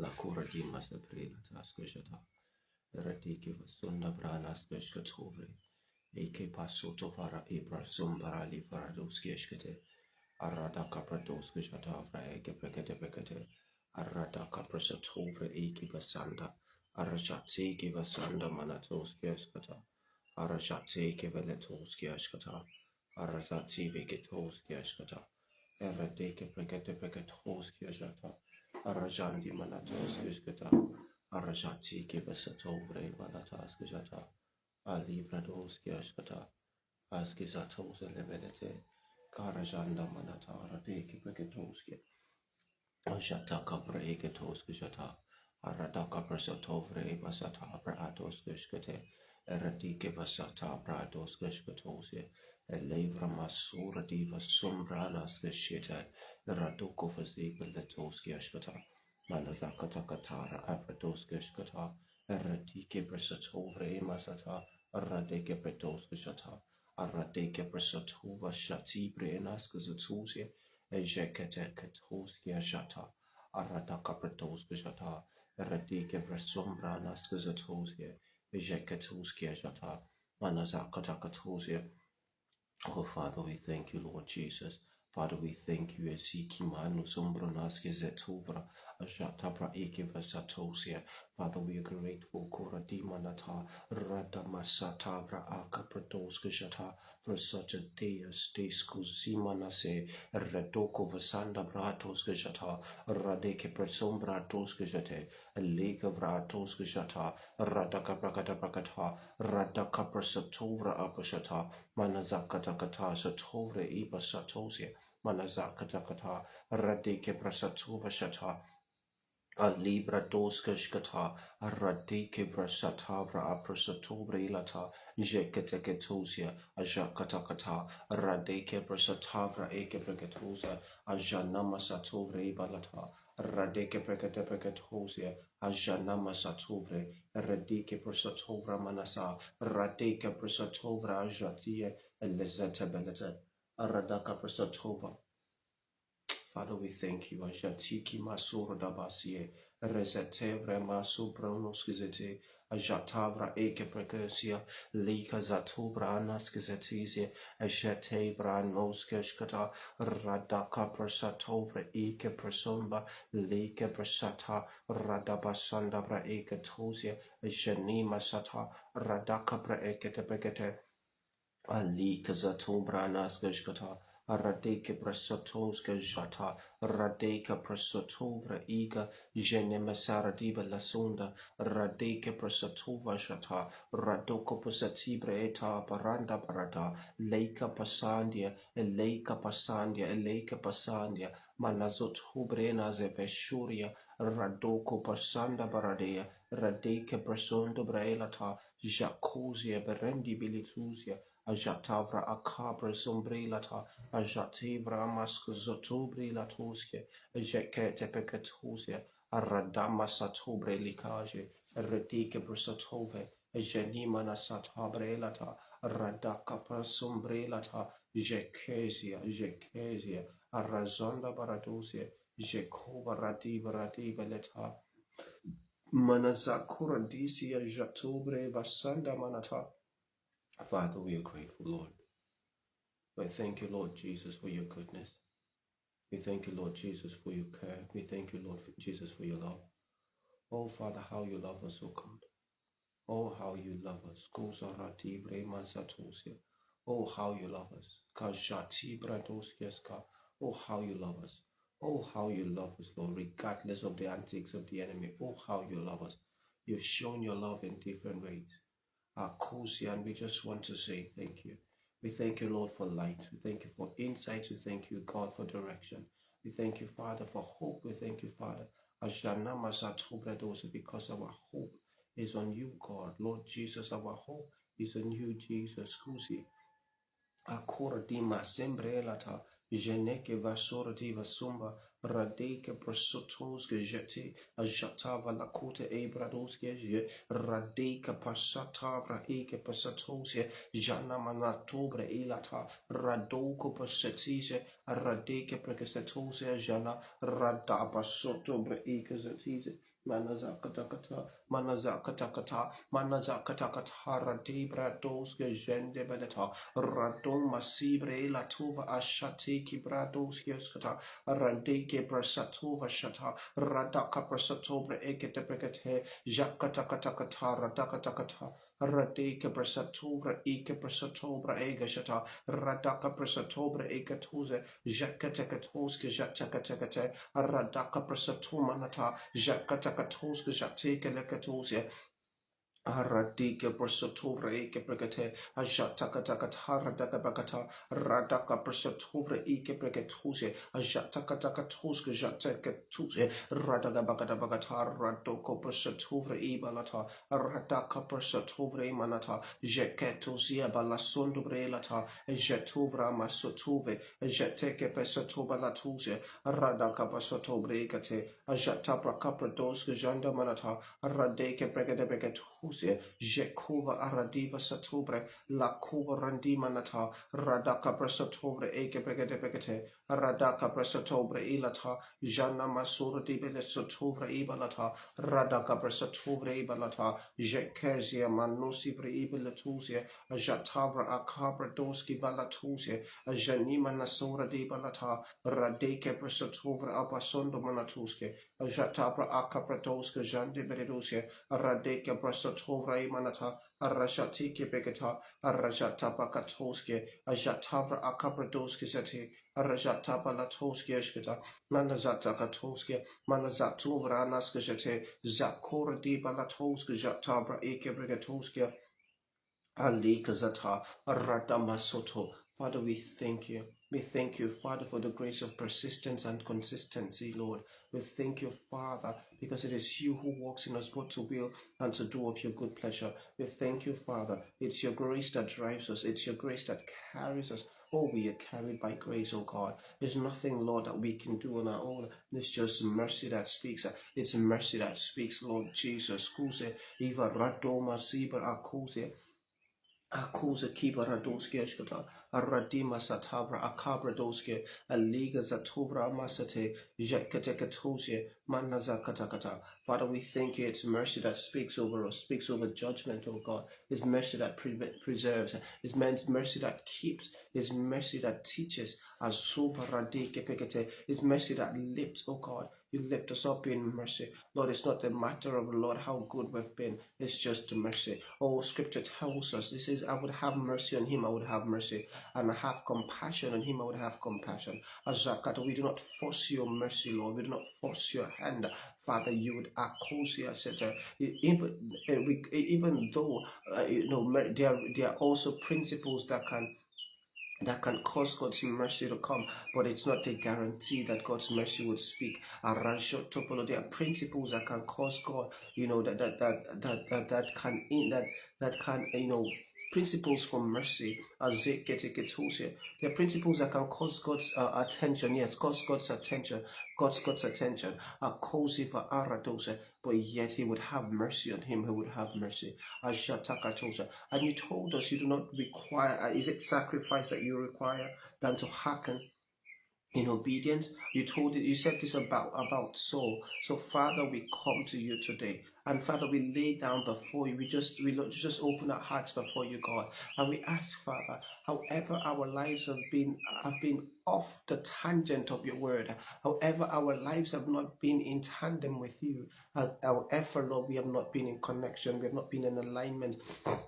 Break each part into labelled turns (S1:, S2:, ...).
S1: La cura di masabrila taskashata. Radiki vasunda branas kashkatovre. Eke pasoto vara ibra sumbara li faradoski eshkete. Arada kaprados kashata vra eke pekete pekete. Arada kaprasatovre eke vasanda. Arajati ki vasanda manatos kashkata. Arajati ki veletos kashkata. Arajati vegetos kashkata. Eradeke pekete peketos kashata. Arajandi manatos kashkata. Arajati kibasatovre manatas kajata. Ali brados kiashkata. Askizatos elevedete. Karajanda manata radeki peketoski. Ajata kapra eketos kajata. Aradaka prasatovre basata brados kashkate. Eradike vasata brados kashkatosi. Elevra masura diva sumbranas kashita. Raduko fazika letoski ashkata. Manazakatakatara abradoskashkata, Eradike Bresatovre Masata, Aradeke Bretoskashata, Aradeke Bresatova Shati Brenaskazatusia, Ejekete Katoskia Shata, Aradaka Bretoskashata, Eradike Bresombra Naskazatosia, Ejekatoskia Shata, Manazakatakatosia. Oh, Father, we thank you, Lord Jesus. Father, we thank you, Ezeki Manu Sombronaski Zetuvra, Ajatabra Ekeva Satosia. Father, we are grateful, Koradima Nata, Rada Masatavra Akapradoska Jata, for such a day as this Kuzimanase, Redoko Vasanda Bratoska Jata, Radeke Presombra Toska Jate, Lega Vratoska Jata, Radaka Prakata Prakata, Radaka Prasatovra Apashata, Manazakatakata Satovre Iba Satosia, Manazakatakata, Radeke Prasatova Shata, a libra doska shkata, a radike vrasatavra a prasatobre ilata, jeketeketosia, a jakatakata, a radeke prasatavra eke preketosia, a janama satovre ibalata, a radeke preketepeketosia, a janama satovre, a radike prasatovra manasa, radeke prasatovra a jatie, a lezete belete, a radaka prasatova. Father, we thank you. Ajatiki masura dabasie, rezetevre masu pronoskizete, ajatavra eke precusia, lika zatubra anaskizetizie, ajetevra noskeshkata, radaka prasatovre eke presumba, lika prasata, radabasanda bra eke tosia, ajenima sata, radaka pra eke tepekete, alika zatubra anaskeshkata, Radeke prasotovska jata, Radeka prasotovra iga, Jenemasara diba lasunda, Radeke prasotova jata, Radoko pasatibre eta baranda barata, Leika pasandia, Eleika pasandia, Eleika pasandia, Manazot hubrena zeveshuria, Radoko pasanda baradea, Radeke prasondo braelata, Jacosia berendi bilitusia, Ajatavra akabra sombrilata, Ajatibra maskuzotubri latuske, Jekete pekatusia, Aradama satobre likaje, Redike brusatove, Jenima nasatabre lata, Radaka prasombre lata, Jekezia, Arazonda baradusia, Jekoba radiva leta, Manazakura disia jatubre basanda manata. Father, we are grateful, Lord. We thank you, Lord Jesus, for your goodness. We thank you, Lord Jesus, for your care. We thank you, Lord Jesus, for your love. Oh, Father, how you love us, oh God. Oh, how you love us. Oh, how you love us. Oh, how you love us. Oh, how you love us, Lord, regardless of the antics of the enemy. Oh, how you love us. You've shown your love in different ways. And we just want to say thank you. We thank you, Lord, for light. We thank you for insight. We thank you, God, for direction. We thank you, Father, for hope. We thank you, Father, because our hope is on you, God. Lord Jesus, our hope is on you, Jesus. Akora dima sempre lata, jeneke vasora diva sumba, radeke prosotos que jete, ajatava la cote ebrados que je, radeka pasatavra eke pasatosia, jana manatobre ilata, radoko pasatise, radeke precasatosia jana, radaba sotobre eke zatise. Manazakatakata, Manazakatakata, Manazakatakata, Radibra dos Gejende Beleta, Radon Masibre Latuva Ashati Kibrados Yoskata, Randeke Brasatova Shata, Radaka Brasatobre Eketepekete, Jakatakatakata, Radakatakata. Radeke Brasatobra Eke Brasatobra Egashata, Radaka Brasatobra Ekatuze, Jakatakatoske Jatakatakate, Radaka Brasatomanata, Jakatakatoske Jateke Lekatose, Aradike Brasotuvra Eke Brigate, Ajatakatakatara Dakabakata, Radaka Brasotuvra Eke Brigatuse, Ajatakatakatus, Jatakatuse, Radagabagata Bagata, Radoko Brasotuvra Ibalata, Radaka Brasotuvra Imanata, Jeketuzia Balasundu Brelata, Jetuvra Masotuve, Jeteke Pesotubalatuse, Radaka Basotobregate, Ajatabra Caprados, Janda Manata, Radeke Bregadebegetusia, Jekova Aradiva Satobre, La Kuba Randimanata, Radaka Brasatobre Eke Bregadebegete, Radaka Brasatobre Ilata, Jana Masura Dibele Sotovre Ibalata, Radaka Brasatobre Ibalata, Jekezia Manusivre Ibalatusia, Jatavra Akabra Doski Balatusia, Janima Nasura Dibalata, Radeke Brasatobre Abasondo Manatuske, Jatabra Akapratoska Jandi Beredusia, Radeke Brasotovra Imanata, Arashatiki Begata, Arajata Bakatoske, Ajatavra Akapradoski Zeti, Arajata Balatoski Eshkata, Manazata Katoske, Manazatuvra Naskajete, Zakora di Balatoska Jatabra Eke Brigatoska, Ali Kazata, Radamasoto. Father, we thank you. We thank you, Father, for the grace of persistence and consistency, Lord. We thank you, Father, because it is you who walks in us both to will and to do of your good pleasure. We thank you, Father. It's your grace that drives us. It's your grace that carries us. Oh, we are carried by grace, oh God. There's nothing, Lord, that we can do on our own. It's just mercy that speaks. It's mercy that speaks, Lord Jesus. Kuse, Eva Radoma Siba Akuse. Akuza Kibaradoske Shkata, Aradima Satavra Akabradoske, Aliga Zatovra Masate, Jekatekatosia, Manazakatakata. Father, we thank you. It's mercy that speaks over us, speaks over judgment, oh God. It's mercy that preserves. It's mercy that keeps. It's mercy that teaches. Azubaradike Pekete. It's mercy that lifts, oh God. You lift us up in mercy. Lord, it's not a matter of, Lord, how good we've been. It's just mercy. Oh, Scripture tells us, this is, I would have mercy on him, I would have mercy. And I have compassion on him, I would have compassion. Azakata, we do not force your mercy, Lord. We do not force your hand. Father, you would accuse us. Even though, there are also principles that can cause God's mercy to come, but it's not a guarantee that God's mercy would speak. There are principles that can cause God, that can, principles for mercy. There are principles that can cause God's attention. Yes, cause God's attention. God's attention. But yet He would have mercy on him who would have mercy. And you told us you do not require, is it sacrifice that you require than to hearken in obedience? You said this about Saul. So Father, we come to you today, and Father, we lay down before you. We just open our hearts before you, God, and we ask, Father, however our lives have been off the tangent of your word, however our lives have not been in tandem with you, however, Lord, we have not been in connection, we have not been in alignment.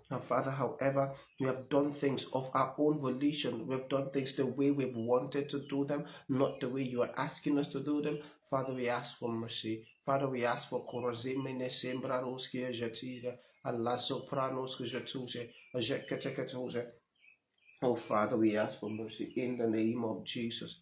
S1: Now, Father, however, we have done things of our own volition, we have done things the way we've wanted to do them, not the way you are asking us to do them. Father, we ask for mercy. Father, we ask for korozimene sembraroski jetiga, Allah sopranos jetuse, jeketeketose. Oh, Father, we ask for mercy in the name of Jesus.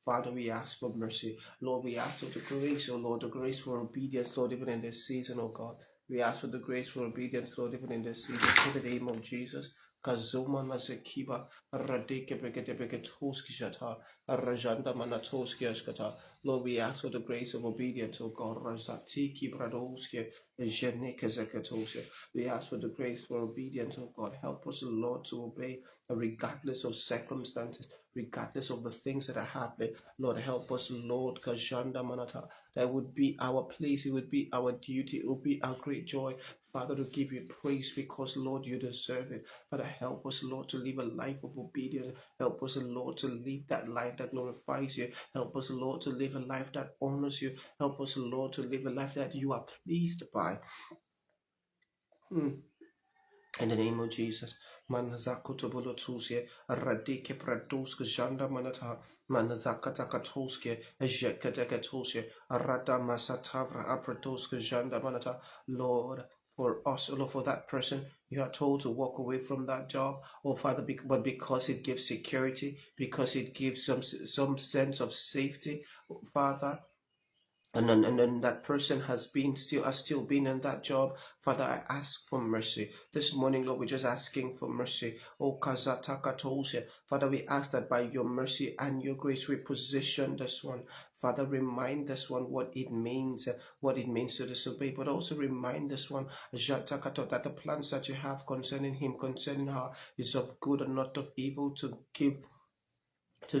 S1: Father, we ask for mercy. Lord, we ask for the grace, oh Lord, the grace for obedience, Lord, even in this season, oh God. We ask for the grace for obedience, Lord, even in this season, in the name of Jesus. Kazuma Masekiba, Radeke Beketoski Shata, Rajanda Manatoski Ashkata. Lord, we ask for the grace of obedience, O God. Razatiki Bradoski, Jeneke Zekatosia. We ask for the grace for obedience, O God. Help us, Lord, to obey regardless of circumstances, regardless of the things that are happening. Lord, help us, Lord, Kajanda Manata. That would be our place, it would be our duty, it would be our great joy, Father, to give you praise because, Lord, you deserve it. Father, help us, Lord, to live a life of obedience. Help us, Lord, to live that life that glorifies you. Help us, Lord, to live a life that honors you. Help us, Lord, to live a life that you are pleased by. In the name of Jesus, Manazako Tobolotusia, Radike Praduska Janda Manata, Manazaka Takatoske, Ejekatekatosia, Arata Masatavra Apratoska Janda Manata, Lord. For us, Lord, for that person, you are told to walk away from that job, oh Father, but because it gives security, because it gives some sense of safety, Father, and then that person has still been in that job. Father, I ask for mercy this morning, Lord. We're just asking for mercy. Oh, Kazataka Tolse. Father, we ask that by your mercy and your grace we position this one. Father, remind this one what it means to disobey, but also remind this one that the plans that you have concerning him, concerning her, is of good and not of evil, to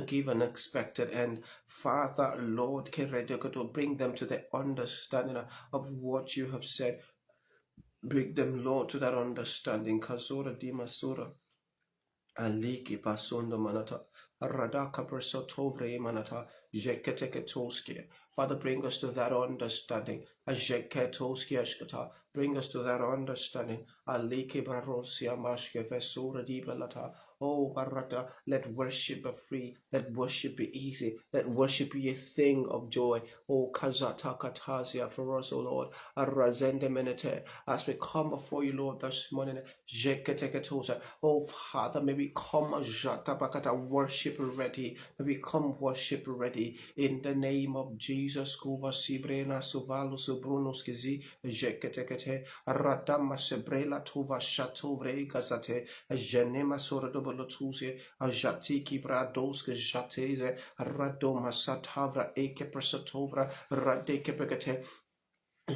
S1: give an expected end. Father, Lord, to bring them to the understanding of what you have said. Bring them, Lord, to that understanding. Kazora di Masura. Aliki Pasunda Manata. Radaka Persotovre Manata. Jeketeke. Father, bring us to that understanding. Ajeketoski Ashkata. Bring us to that understanding. Aliki Barosia Mashke Vesura di Balata. Oh, Barata, let worship be free. Let worship be easy. Let worship be a thing of joy. Oh, Kazata Katasia for us, oh Lord. Arazende Menete. As we come before you, Lord, this morning. Oh, Father, may we come worship ready. May we come worship ready. In the name of Jesus. Kuva Sibrena Suvalo Subrunos Kizi. Jeketekete. Radama Sebrela Tuva Shatovre Gazate. Jenema Sora Tusia, Ajati Kibra Doska Jateze, Radoma Satavra Eke Presatovra, Radeke Pegate.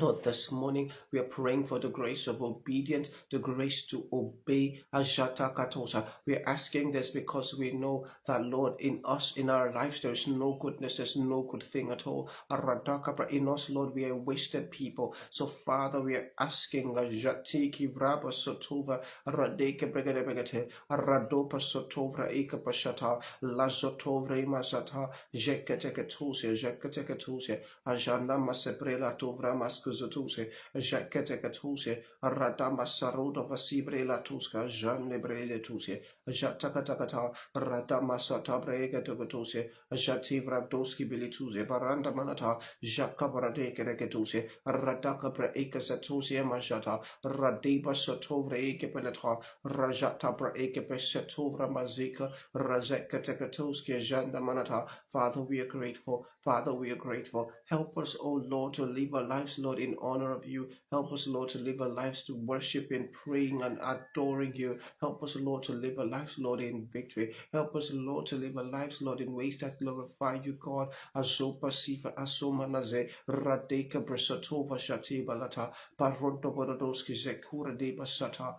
S1: Lord, this morning we are praying for the grace of obedience, the grace to obey. Ajata Katosa. We are asking this because we know that, Lord, in us, in our lives, there is no goodness, there's no good thing at all. Aradaka, in us, Lord, we are wasted people. So, Father, we are asking Ajati Kivraba Sotova, Radeke Begate, Aradopa Sotovra Eka Pashata, Lazotovre Masata, Jekatekatusia, Jekatekatusia, Ajana Masebrela Tovra Mas. Zotuse, Jacketekatuse, Radama Saruda Vasibre la Tuska, Jean Lebrele Tuse, Jatakata, Radama Satabrega Togatuse, Jativra Doski Bilituse, Baranda Manata, Jacavradeke Reketuse, Radaka Braeka Satuse Majata, Radiba Satovra Eke Penetra, Rajata Braeke Pesetovra Mazika, Razeka Tekatuski, Janda Manata. Father, we are grateful. Father, we are grateful. Help us, O Lord, to live our lives, Lord, in honor of you. Help us, Lord, to live our lives to worship and praying and adoring you. Help us, Lord, to live our lives, Lord, in victory. Help us, Lord, to live our lives, Lord, in ways that glorify you, God. Azopa sifa asomanaze radeka bresatova shati balata baronto borodoski zekura de basata.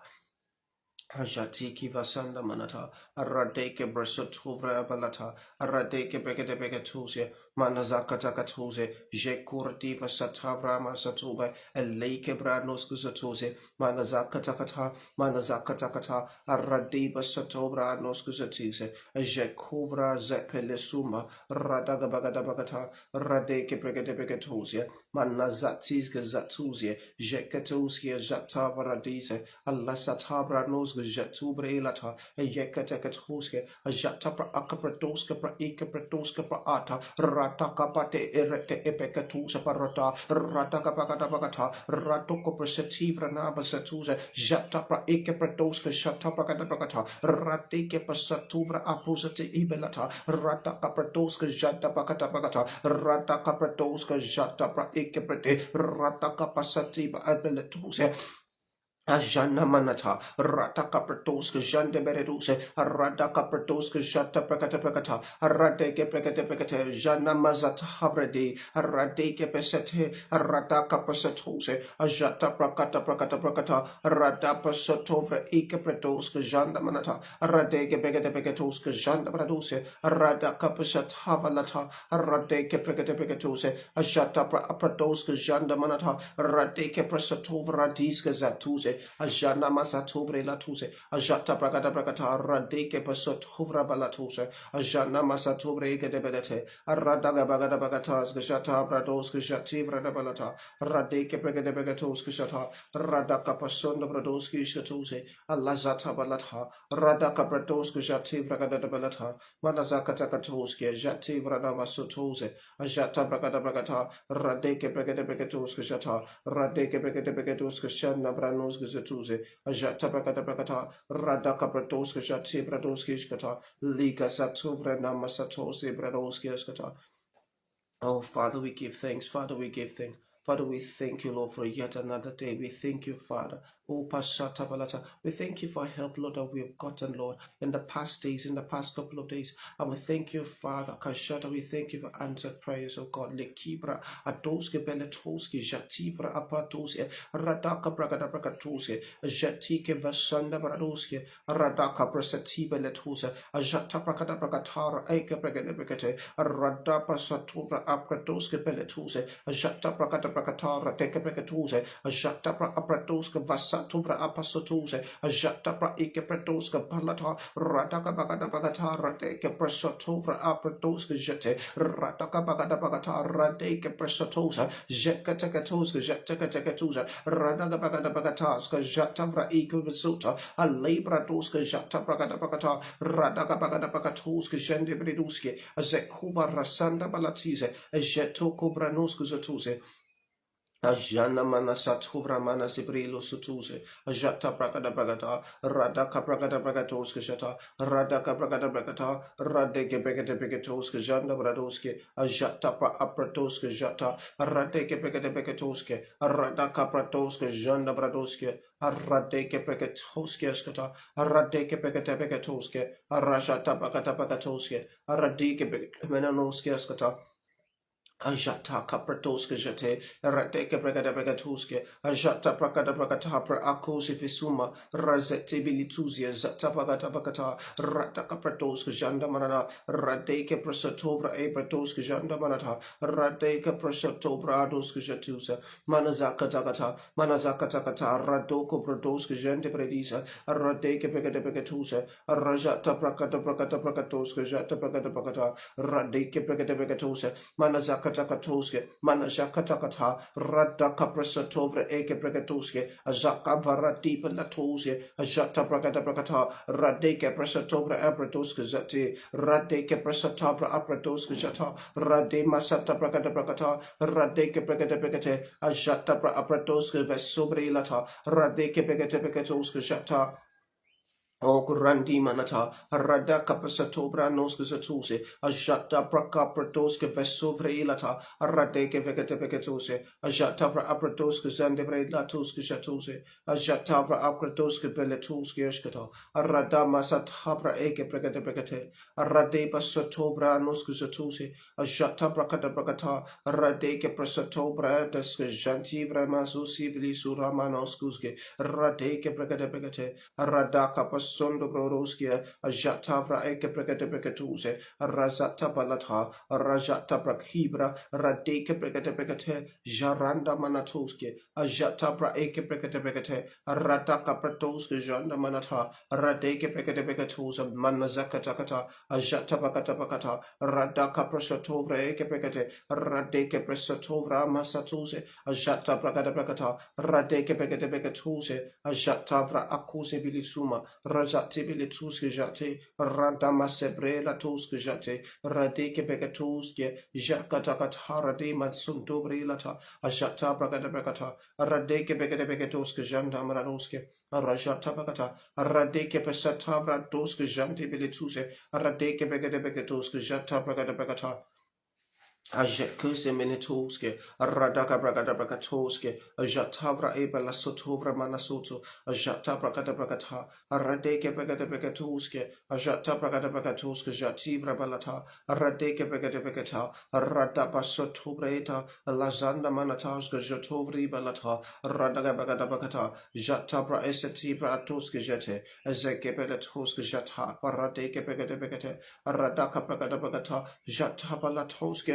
S1: Ajatiki vasanda manata, aradeke brasotovra balata, aradeke begede begetusia, manazaka takatuze, jekurati vasatavra masatuba, eleke branos kuzatuze, manazaka takata, aradiba satovra nos kuzatise, jekuvra zepelesuma, radaga bagada bagata, radeke begede begetusia, manazatis gazatuzie, jekatusia zatavaradise, alasatabra nos Jatubre lata, a Yekatakatroske, a Jatapra Akapratoska, pra Ekapratoska, pra Ata, Ratakapate erete epekatusa parata, Ratakapakata, Ratoko presetivra nabasatuza, Jatapra Ekapratoska, Shatapakata, Rateke pasatuvra apusate ibelata, Ratakapratoska, Jatapakata, Ratakapratoska, Jatapra Ekaprate, Ratakapasatiba abeletuze. Ajana manata, rata capratoska, jande bereduse, rada capratoska, jata prakata prakata, radeke prakata prakata, jana mazata habredi, radeke pesete, rada capasatose, ajata prakata prakata prakata, rada pasatovra eke pratoska, janda manata, radeke begate begatoska, janda braduse, rada capasat havalata, radeke prakata prakatose, ajata pratoska, janda manata, radeke prasatovra diska zatuse, Ajana masatobre latuse, Ajata bragada bragata, Radeke pasot huvra balatuse, Ajana masatobre gedebelete, Aradaga bagada bagatas, Gashata brados, Gashati bradabalata, Radeke bragada bagatos, Gashata, Radaka pasonda bradoski shatuse, Alazata balata, Radaka brados, Gashati bragada balata, Manazaka takatoski, Jati bradavasotose, Ajata bragada bragata, Radeke bragada bagatos, Gashata, Radeke bragada bagatos, Gashana branos, Gazatuze, Ajata Brakata Brakata, Radaka Bratoska Jati Bradoski Skata, Liga Satuvra Namasatosi Bradoski Skata. Oh, Father, we give thanks. Father, we give thanks. Father, we thank you, Lord, for yet another day. We thank you, Father. Oh, Pashata Balata. We thank you for help, Lord, that we have gotten, Lord, in the past days, in the past couple of days. And we thank you, Father. Kashata, we thank you for answered prayers, oh God. Lekibra, Adoske Beletoski, Jativra Apatosia, Radaka Bragada Bragatosia, Jatike Vasanda Bradoski, Radaka Brasati Beletosa, Ajata Bragada Bragatara, Eka Bragada Bragate, Radapa Satura Apradoske Beletuse, Ajata Bragada Bragatara, Teka Bragatuse, Ajata Apradoske Vasatuvra Apasotuse, Ajata Ike Pradoska Palata, Radaka Bagada Bagata, Radeke Prasotovra Apradoske Jete, Radaka Bagada Bagata, Radeke Prasotosa, Jekatakatoska, Jekatakatusa, Radaka Bagada Bagataska, Jatavra Ike Visuta, Alebra Doska, Jata Bragada Bagata, Radaka Bagada Bagatuska, Jende Breduske, Azekuva Rasanda Balatize, Ejeto Cobranosco Zatuse, Ajana mana satura mana sibrilo sutuse. Ajata bragada bragata. Radaka bragada bragatoske shata. Radaka bragada bragata. Radeke bragada bragatoske janda bradoske. Ajata pra apratoske jata. Radeke bragada bragatoske. Radaka pratoske janda bradoske. Radeke bragatoske skata. Radeke bragada bragatoske. Arajata bragada bragatoske. Radeke menanoske skata. Ajata kapratoske jete, rateke bregada begatuske, ajata prakada brakata pra akusi fisuma, razete bilituzia, zata bagata bagata, rata kapratoske janda manana, radeke prasatovra ebratoske janda manata, radeke prasatovra adoske jatusa, manazaka takata, radoko bradoske jende predisa, radeke begada begatusa, rajata prakada brakatoske jata bagata bagata, radeke begada begatusa, Manazakatakatoske, Manazakatakata, Radaka Prasatovra Eke Pregatoske, Azaka Varadipa Latoske, Ajata Bragada Bragata, Radeke Prasatovra Abratoske Zati, Radeke Prasatabra Abratoske Jata, Rade Masata Bragada Bragata, Radeke Bragada Bragate, Ajata Abratoske Vesobri Lata, Radeke Bragate Bragatoske Jata. O grandi manata, rada capasato branos casatuse, ajata praca pratoske vesovre ilata, radeke vegete vegetose, ajata vra apratoske zandevre latuske chatuse, ajata vra apratoske beletuske escato, arada masat habra eke pregate pregate, arade basato branos casatuse, ajata bracata bracata, radeke prasato bradeske jantivra masusi bilisura manoskuske, radeke pregate pregate, Radaka pasondo broroskia, Ajatavra eke pregate precatuse, Razata balata, Rajata brakhibra, Radeke pregate precate, Jaranda manatoske, Ajatabra eke pregate precate, Radaka pratoske janda manata, Radeke pregate precatusa, Manazakatakata, Ajatabakata bakata, Radaka prasatovra eke pregate, Radeke prasatovra masatuse, Ajata bragada bragata, Radeke pregate precatuse, Ajatavra akuse bilisuma, Rajati bilituske jate, Randama sebre la tuske jate, Radeke begatuske, Jakatakat harade matsundobre lata, Ajata bragada bragata, Radeke begade begatuske janda maranuske, Rajata bagata, Radeke pesatavra doske jante bilituse, Radeke begade begatuske jata bragada bragata, Ajekus eminetoske, Radaka Bragada Brakatoske, Ajatavra Ebala Sotovra Manasoto, Ajata Bragada Brakata, Aradeke Bragada Brakatoske, Ajata Bragada Brakatoske, Jativra Balata, Aradeke Bragada Brakata, Radaba Sotobreta, Lazanda Manataska, Jatovri Balata, Radaga Bragada Brakata, Jatabra Esetibra Atoske Jete, Ezekebele Toske Jata, Paradeke Bragada Brakate, Radaka Bragada Brakata, Jatabala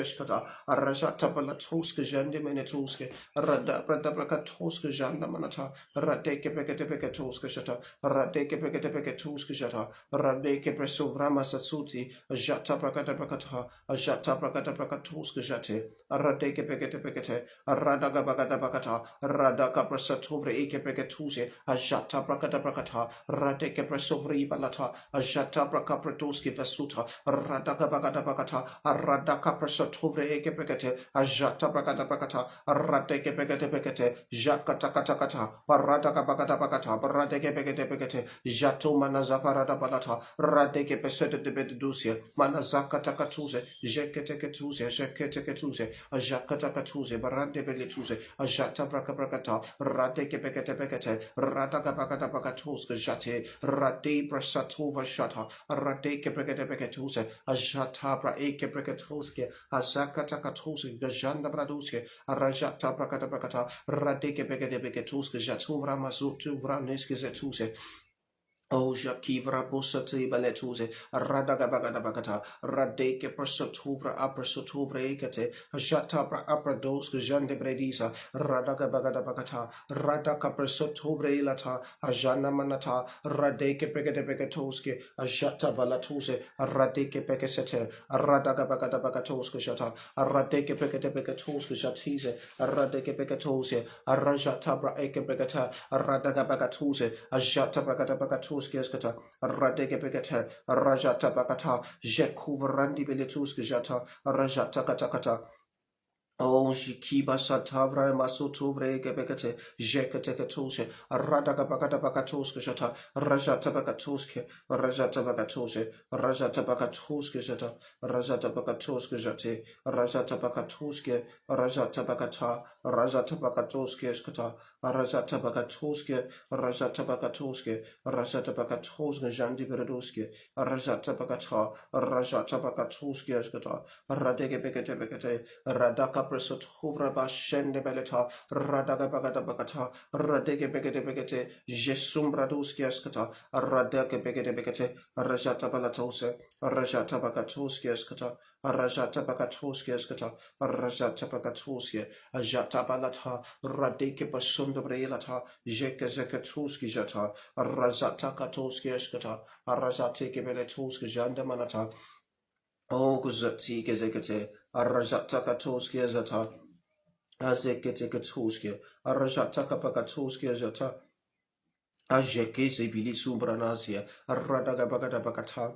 S1: Skata, Arajata Balatoska Jandi Menetoske, Rada Brada Bracatoska Janda Manata, Radeke Pekatoska Shata, Radeke Pekatoska Shata, Radeke Preso Rama Satsuti, Jata Bracata Bracata, Jata Bracata Bracatoska Jate, Radeke Pekate, Radaga Bagata Bacata, Radaka Prasatovre Eke Pekatuse, Ajata Bracata Bracata, Radeke Presovri Balata, Ajata Bracapratoski Vasuta, Radaka Bagata Bacata, Radaka Prasatovre Eke Pekate, Ajata Bracata Bracata, Radeke Pekate, Jakata Katakata, Paradaka Bagata Bacata, Paradeke Pekate, Jato Manazafarada Balata, Radeke Pesete de Bedusia, Manazaka Takatuse, Jekete Ajakatakatuze, Barante Belituze, Ajata Bracata, Radeke Pekate, Radaka Bagata Bacatus, Jate, Rade Brasatova Shata, Radeke Pekatuze, Ajata Braeke Pekatuske, Azakatakatuze, Gajanda Braduske, Arajata Bracata, Radeke Pekatuske, Jatura Mazutu Vraneske Zetuse. O Jakivra Busati Baletuse, Radagabagabagata, Radeke Persotuvra Apresotuvra Ekate, Jatabra Aprados, Jande Bredisa, Radagabagabagata, Radaka Persotuvra Ilata, Ajana Manata, Radeke Pegatoske, Ajata Balatuse, Radeke Pekasete, Radagabagabagatoske Jata, Radeke Pegatoske Jatize, Radeke Pekatose, Arajatabra Eke Pegata, Radagabagatuse, Ajata Bagatabagatuse Skata, Radeke Pegata, Rajata Bagata, Jekuvrandi Beletuske Jata, Rajata Katakata. Oh, Shikiba Satavra Masutovre Gebekate, Jekatekatose, Radaka Bakata Bakatoske Shata, Rajata Bakatoske, Rajata Bakatose, Rajata Bakatoske Shata, Rajata Bakatoske Jate, Rajata Bakatoske, Rajata Bakata, Rajata Bakatoske Skata, Rajata Bakatoske, Rajata Bakatoske, Rajata Bakatoske Jandi Bereduske, Rajata Bakata, Rajata Bakatoske Skata, Radeke Bekate, Radaka Presot Huvra Bashende Beleta, Radaga Bagada Bagata, Radeke Begate, Jesum Braduski Askata, Radeke Begate, Rajata Balatose, Rajata Bagatoski Askata, Rajata Bagatoski Askata, Rajata Bagatoski, Ajata Balata, Radeke Basunda Brelata, Jeke Zekatuski Jata, Rajata Katoski Askata, Rajate Beletoski Jandamanata. Oh, Guzati Gezekate, Arajata Katoski Zata, Azekete Katoski, Arajata Kapakatoski Zata, Ajeke Zibili Sumbranazia, Aradagabagada Bakata.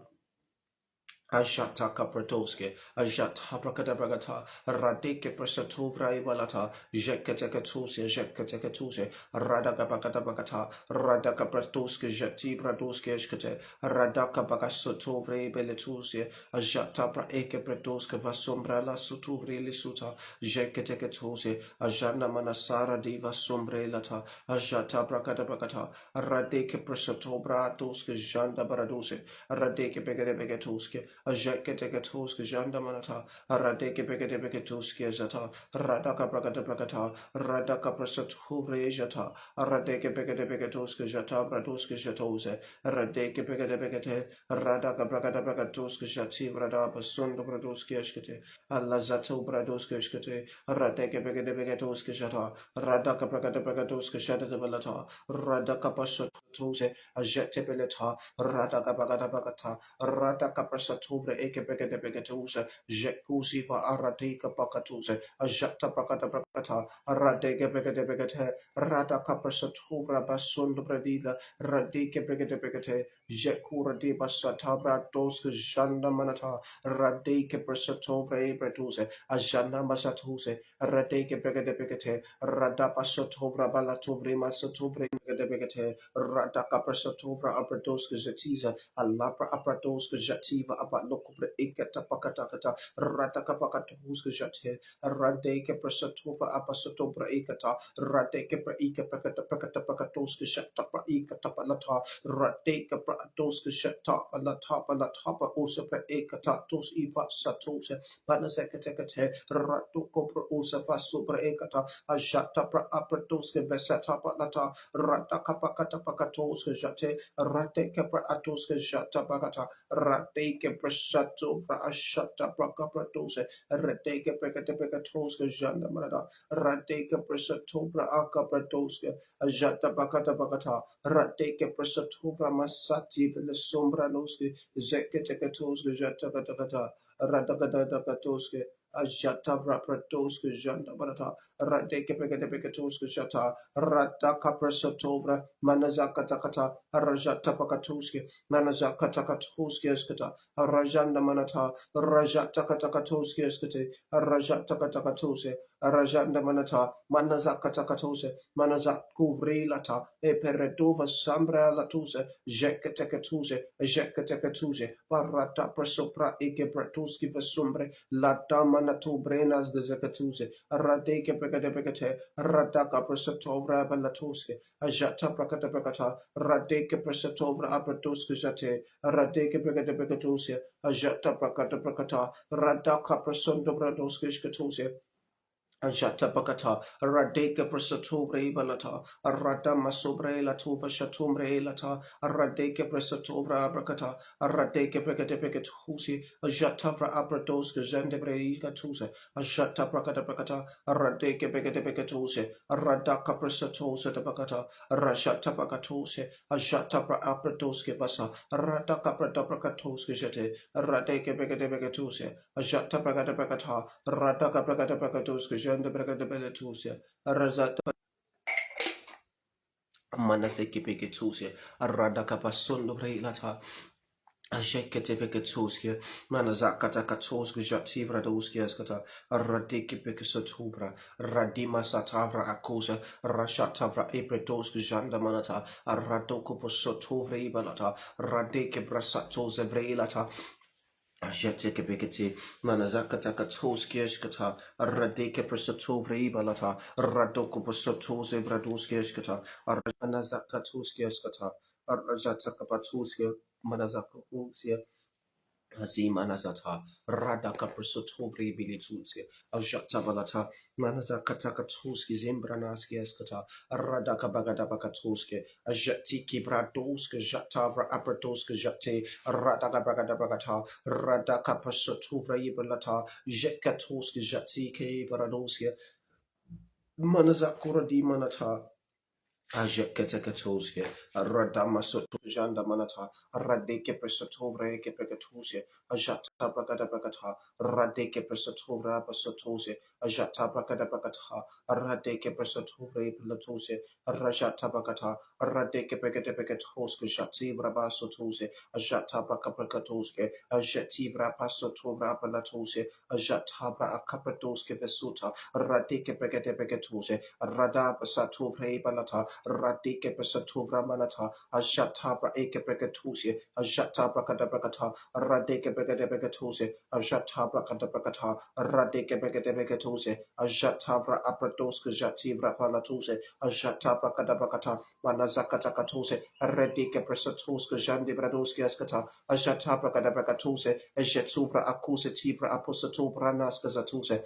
S1: Ajata Kapratoske, Ajata Prakadabragata, Radeke Prasatovra Ibalata, Jekatekatuse, Jekatekatuse, Radaka Bakadabakata, Radaka Pratoske, Jati Bradoske Eskate, Radaka Bakasotovre Beletuse, Ajata Praeke Pratoske Vasombra La Sutuvri Lisuta, Jekatekatuse, Ajana Manasara Diva Sombre Lata, Ajata Prakadabakata, Radeke Prasatobra Toske Janda Baradose, Radeke Begatuske, Ajaketekuske Jandamanata, Aradeke Begetuske Zata, Radaka Bragata, Radaka Prasat Huvre Jata, Aradeke Begetuske Jata, Braduske Jatose, Radeke Begate, Radaka Bragatuske Jati, Radaba Sunda Braduske Eskete, Alazato Braduske Eskete, Radeke Begetuske Jata, Radaka Bragatuske Shata de Velata, Radaka Pasat Tose, Ajete Beleta, Radaka Bagata, Radaka Prasatuvre Eke Begetusa, Jekusi va Aratika Bakatusa, Ajata Bakata Bakata, Radeke Begate, Radaka Prasatuvra Basund Bradila, Radike Begate, Jekura di Basatabra Doska Janda Manata, Radeke Prasatovre Bretuse, Ajana Masatuse, Radeke Begate, Radapasatovra Balatuvri Masatuvre Begate, Radaka Prasatovra Abradoska Zetiza, Alabra Abradoska Jativa lokubre ikata pakatakata rataka pakatuska jate radeke prasatova apasatobra ikata radeke pra ika pakata pakatoska shata pra ikata palata radeke pra atoska shata palata usa pra ikata tos iva satose panasekate ratuko pra usa fasubra ikata ajata pra apratoska vesata palata rataka pakata pakatoska jate rate kepra atoska jata bagata rate kepra shato fra ashata prakapratose rate kepra katoska janda manada rate kepra shato pra akapratoska ajata bagata bagata rate kepra shato fra masati vele sombra noske zekete katoska jata bagata rata katoska ajata pratoska janda manada rate kepra katoska jata rata kapra shatovra Manazakatakata, Rajata Pakatuski, Manazakatakatuski Eskata, Rajanda Manata, Rajatakatatuski Eskate, Rajatakatatusi, Rajanda Manata, Manazakatakatuse, Manazakuvrilata, Eperedova Sambra Latuse, Jekatekatuse, Parata Presopra Ike Pratuski Vesumbre, Lata Manatu Brenas de Zakatuse, Radeke Pekate, Radaka Presatovra Balatuski, Ajata prakata prakata radeke presatovra apradoska jate radeke prakata prakatosia ajata prakata prakata radaka prasondo bradoska shkatosia Ajata Bakata, Radeka Presatovre Balata, Arada Masobre Latova Shatumbre Lata, Aradeka Presatovra Abrakata, Aradeka Pekate Husi, Ajatavra Abrados Gendebre Gatuse, Ajata Prakata Prakata, Aradeka Pekatuse, Aradaka Presatose de Bakata, Rajata Bakatose, Ajata Abradoske Basa, Radaka Prata Prakatoske Jete, Radeka Pekatuse, Ajata Prakata Prakata, Radaka Prakata Prakatoske Jende Prakata Belatusia, Razata Manaseki Pekatusia, Radaka Pasondo Preilata. Ajekete peketoske, manazakata katoske jativra doske eskata, radiki pekesotubra, radima satavra akosa, rashatavra epretoske janda manata, aradoko posotovre ibalata, radike brasatose vrelata, Ajete pekete, manazakata katoske eskata, radike presotovre ibalata, radoko posotose bradoske eskata, aranazakatoske eskata, arajataka patoske, manazaka Hazima Nazata, Radaka Presotovri Bilitusi, Ajata Balata, Manazakata Katuski, Zimbranaski Eskata, Radaka Bagada Bakatuski, Ajatiki Bradoska, Jatavra Abratoska Jate, Radaka Bagada Bagata, Radaka Presotovri Balata, Jekatoski Jatiki Baradoski, Manazakura di Manata. Ajeketeketoske, Radama Soto Janda Manata, Radeke Presatovre Kepekatose, Ajata Bagada Bagata, Radeke Presatovra Basotose, Ajata Bagada Bagata, Radeke Presatovre Pilatose, Rajata Bagata, Radeke Pekatepekatoske, Jativra Basotose, Ajata Bakapakatoske, Ajativra Pasotovra Palatose, Ajatabra Akapatoske Vesuta, Radeke Pekatepekatose, Radaba Satovre Balata, Radike Pesatuvra Manata, Ajatabra Eke Pekatusi, Ajatabra Kadabrakata, Radike Pekatepekatusi, Ajatabra Kadabrakata, Radike Pekatepekatusi, Ajatavra Apradoska Jativra Palatuse, Ajatabra Kadabrakata, Manazakata Katuse, Radike Pesatuska Jandi Bradoski Askata, Ajatabra Kadabrakatuse, Ajetuvra Akuse Tibra Aposatubra Naskazatuse.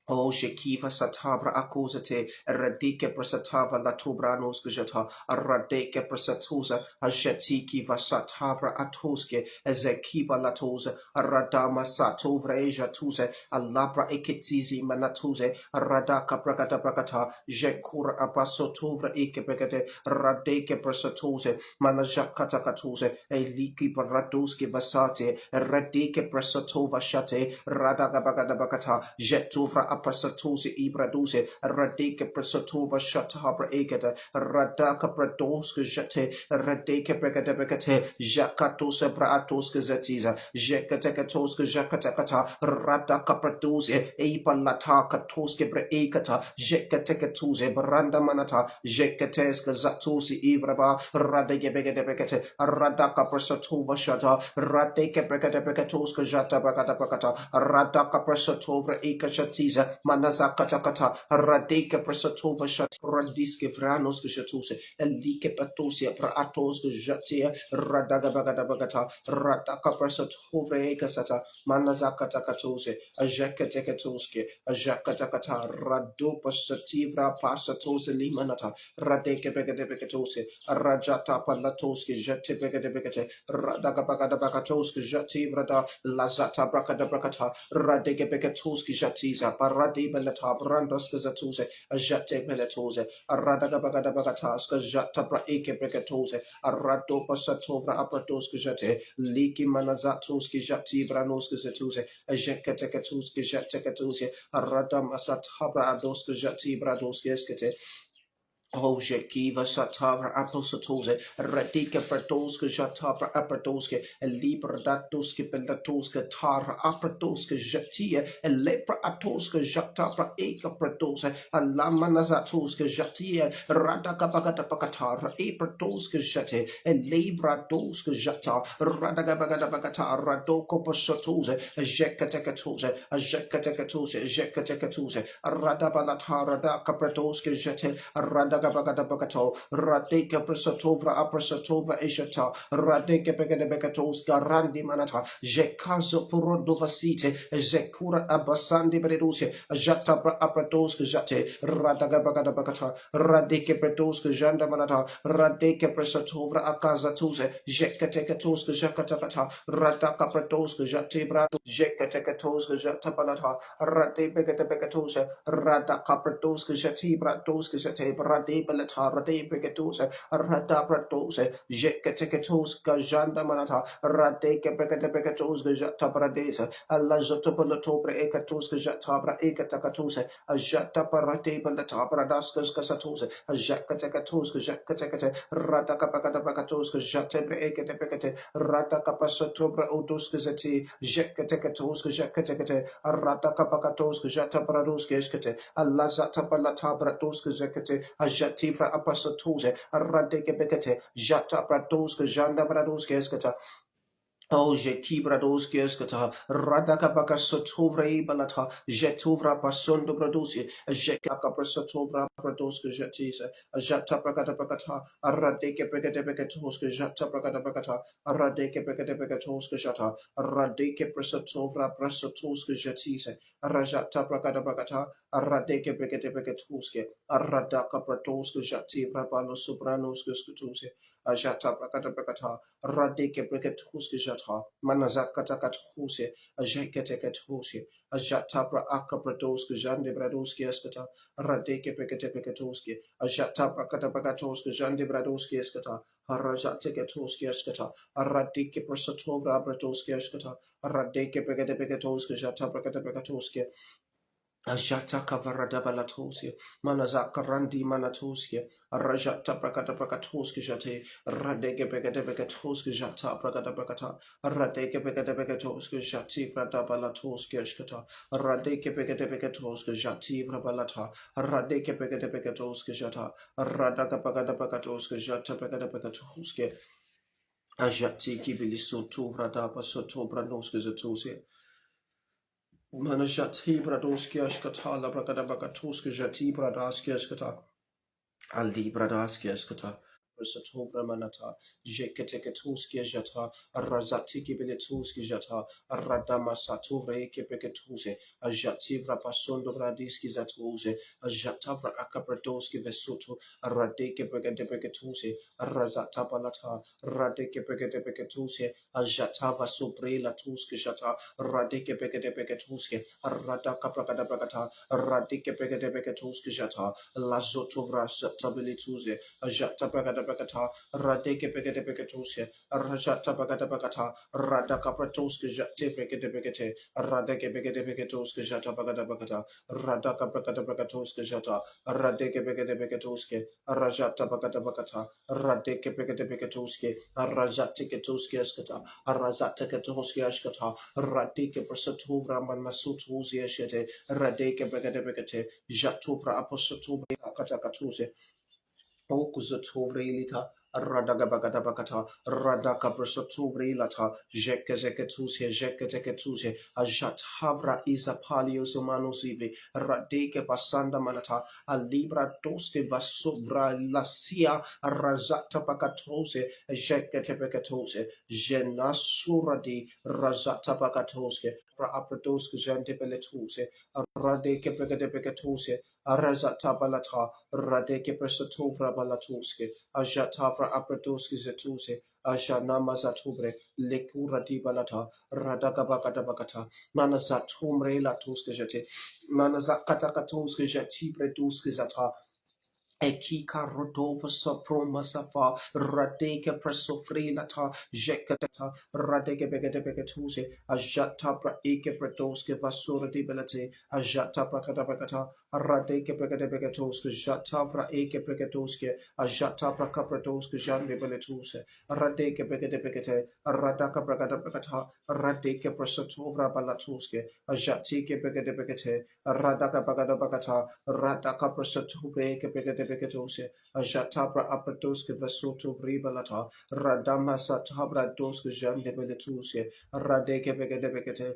S1: O Shekiva Satabra Akuzate, Eradike Prasatava Latubranos Gajata, Aradeke Prasatuza, Ajetiki Vasatabra Atuske, Ezekiba Latuza, Aradama Satovra Asia Tuze, Alabra Eketizi Manatuze, Aradaka Prakata Prakata, Jekura Abasotovra Ekepekate, Radeke Prasatuze, Manajakata Katuze, Eliki Paratuske Vasate, Eradike Prasatova Shate, Radaka Bakata Bakata, Jetuvra aprasatuse ibraduse radeke prasatuva shatabra egada radaka pradoska jate radeke pregadebekate jakatose braatoska zatiza jekatekatoska jakatakata radaka praduse eipalata katoske breekata jekatekatuse branda manata jekateska zatusi ivraba radeke begedebekate radaka prasatuva shata radeke pregadebekatoska jata bagadabakata radaka prasatovra ekashatiza manazakatakata radeke prasatova shat radiske vranos kshatuse elike patosia praatos jatia radaga bagada bagata radaka prasatovra ekasata manazakatakatuse ajakatekatuske ajakatakata rado pasativra pasatose limanata radeke begade begatose rajata palatoske jate begade begate radaga bagada bagatoske jativrada lazata brakada brakata radeke begatoske jatiza paradi belata brandoske zatuse ajate belatose radaga bagada bagata ska jata braeke begatose arado pasatovra apratoske jate liki manazatuske jati branoske zatuse ajekatekatuske jatekatuse radam asatabra adoske jati bradoske eskete. Oh, Jekiva Satavra Aposatoze, Radika Bratoska Jatabra Abradoske, Libra Datoske Pelatoska Tara Abradoska Jatia, Lepra Atoska Jatabra Eka Bratose, Alamanazatoska Jatia, Radaka Bagata Bakatara, Ebratoska Jate, Libra Doska Jata, Radaka Bagata Bagata, Radoko Pasatoze, Jekatekatose, Jekatekatose, Jekatekatose, Radabalatara Daka Bratoska Jate, Radagabagadabacato, Radeka Presatovra Aprasatova Eshata, Radeka Begadabekatos, Garandi Manata, Jekazo Purondova Site, Zekura Abasandi Bereduse, Jatabra Apratos Jate, Radagabagadabacata, Radeke Pretos Janda Manata, Radeke Presatovra Akazatuse, Jekatekatos Jakatakata, Radaka Pretos Jatebra, Jekatekatos Jatabanata, Rade Begadabecatose, Radaka Pretos Jatibra Dos Jate. Rade Belata, Rade Brigadosa, Rada Bradosa, Jekatecatos, Gajanda Manata, Rade Kebegatos, Gajata Bradesa, Allah Jotopolotopra Ekatos, Gajatabra Ekatakatosa, Ajata Parate Belata, Bradaskas Casatosa, Ajakatecatos, Jakatecate, Rada Capacatabacatos, Jatebre Ekatepecate, Rada Capasatobra Odoskazati, Jekatecatos, Jakatecate, Rada Capacatos, Jata Brados Geskate, Allah Zata Balata Brados Zakate, Ajatifra apasatose, Radeke Bekate, Jata Bradoska, Janda Bradoska Eskata. Oh, Jeki Bradoski Eskata, Radaka Bakasatovra Balata, Jetovra Pasondo Bradosi, Jekaka Prasatovra Bradoska Jetisa, Jata Bragada Bakata, Aradeke Begade Begatoska, Jata Bragada Bakata, Aradeke Begade Begatoska Jata, Radeke Prasatovra Prasatoska Jetisa, Rajata Bragada Bakata, Aradeke Begade Begatoske, Aradaka Bradoska Jati Vrabalo Sobranoska Skutusi, Ajata Bragada Bakata, Radeke Brigatuske Jata, Manazakatakathuse, Ajakatekathuse, Ajatabra Akabradoske Jande Bradoski Eskata, Radeke Brigatuske, Ajatabra Katabagatoske Jande Bradoski Eskata, Arajatekatoski Eskata, Aradeke Prasatovra Bradoski Eskata, Radeke Brigatoske Jata Bragatoske. Ajata kavarada balatosia, manazaka randi manatosia, rajata prakata prakatoski jate, radeke begade begatoski jata prakata prakata, radeke begade begatoski jati vrada balatoski eshkata, radeke begade begatoski jati vrabalata, radeke begade begatoski jata, radaka bagada begatoski jata begade begatoski, ajati kibiliso tu vrada basoto branoski zatosia. Manashati bradoski ashkata la brakada bakatuski jati bradaski ashkata aldi bradaski ashkata Satovra manata jeketeketuski jata razati kibiletuski jata radama satovre kepeketuse ajativra pasondo bradiski zatuse ajatavra akabradoski vesuto radeke peketuse razata balata radeke peketuse ajatava sobre latuski jata radeke peketuse radaka prakada prakata radeke peketuse jata lazotovra satabilituze ajata prakada Bagata, Radeke Begate Begatose, Rajata Bagata Bagata, Radaka Pratoske Jate Begate, Radeke Begate Begatoske Jata Bagata Bagata, Radaka Bagata Bagatoske Jata, Radeke Begate Begatoske, Rajata Bagata Bagata, Radeke Begate Begatoske, Rajate Ketoske Eskata, Rajata Ketoske Eskata, Radeke Prasatu Raman Masutu Zieshete, Radeke Begate Begate, Jatuvra Aposatu Katakatuse, Okuzatovrilita, Radagabagabakata, Radakabrasotuvrilata, Jekezeketusia, Jekezeketusia, Ajathavra Isa Palios Manusivi, Radeke Basanda Manata, Alibra Doske Vasovra Lasia, Razata Pakatose, Jeketepekatose, Jenasuradi, Razata Pakatoske, Apradoske Jantebeletuse, Radeke Pekatepekatuse, Arazata Balata, Radeke Presatovra Balatuske, Ajatavra Apradoski Zetuse, Ajanama Zatubre, Lekura di Balata, Radagabakadabakata, Manazatumre Latuske Jete, Manazakatakatuske Jetibre Duske Zata, Ekika rodova soproma safa radeke presofrilata jekata radeke begete begetuse ajata pra eke pretoske vasura di belate ajata prakata bekata radeke begete begetoske jata pra eke begetoske ajata prakapretoske jande beletuse radeke begete begete radaka prakata bekata radeke presotovra balatuske ajatike begete begete radaka bagada bagata radaka presotove ke begete begetose ajatabra apratoske vesoto vribalata radama satabra doske jande beletuse radeke begete begete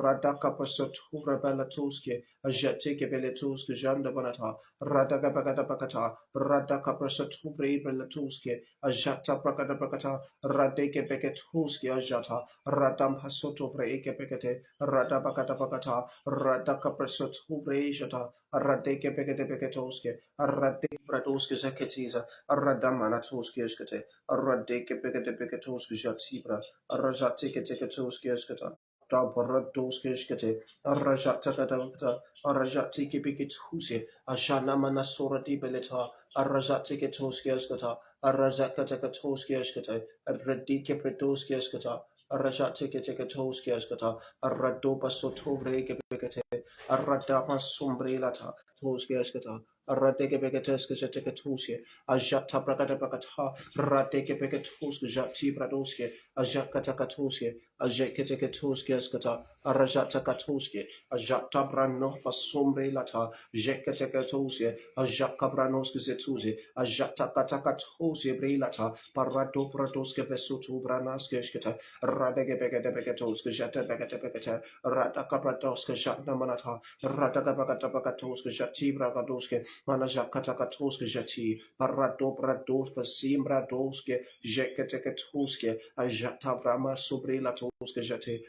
S1: radaka presotovra balatuske ajatike beletuske jande banata radaka bagada bagata radaka presotovre belatuske ajata bagada bagata radeke begetuske ajata radam hasotovre eke begete radabagada bagata radaka presotovre jata Radeke Begate Begatoske, Arade Bradoske Zaketiza, Aradamana Toski Eskate, Aradeke Begate Begatoske Jatibra, Arajatike Tekatoski Eskata, Dabaradoske Eskate, Arajatakata, Arajatike Begatusi, Ashanamana Sora di Beleta, Arajatike Toski Eskata, Arazakatatoski Eskate, Radike Bredoski Eskata, Arajatike Tekatoski Eskata, Aradoba Sotovre Begate. Aradama sombrilata, Tosgeskata, Aradeke Begateska Jetekatuske, Ajata Bragata Bagata, Radeke Begatuske Jati Bradoske, Ajakatatuske, Ajeketekatuske Skata, Arajata Katuske, Ajata Branofa sombrilata, Jeketekatuske, Ajaka Branoske Zetuze, Ajata Katakatuske Brilata, Parado Bradoske Vesutu Branaske Skata, Radeke Begatoske Jata Begate Radaka Bradoske Jatna Manata, Radagabagatoske Jati Bragadoske, Manajakatatoske Jati, Parado Brados Simbra Doske, Jeketekatuske, Ajatavrama Subrila Toske Jati.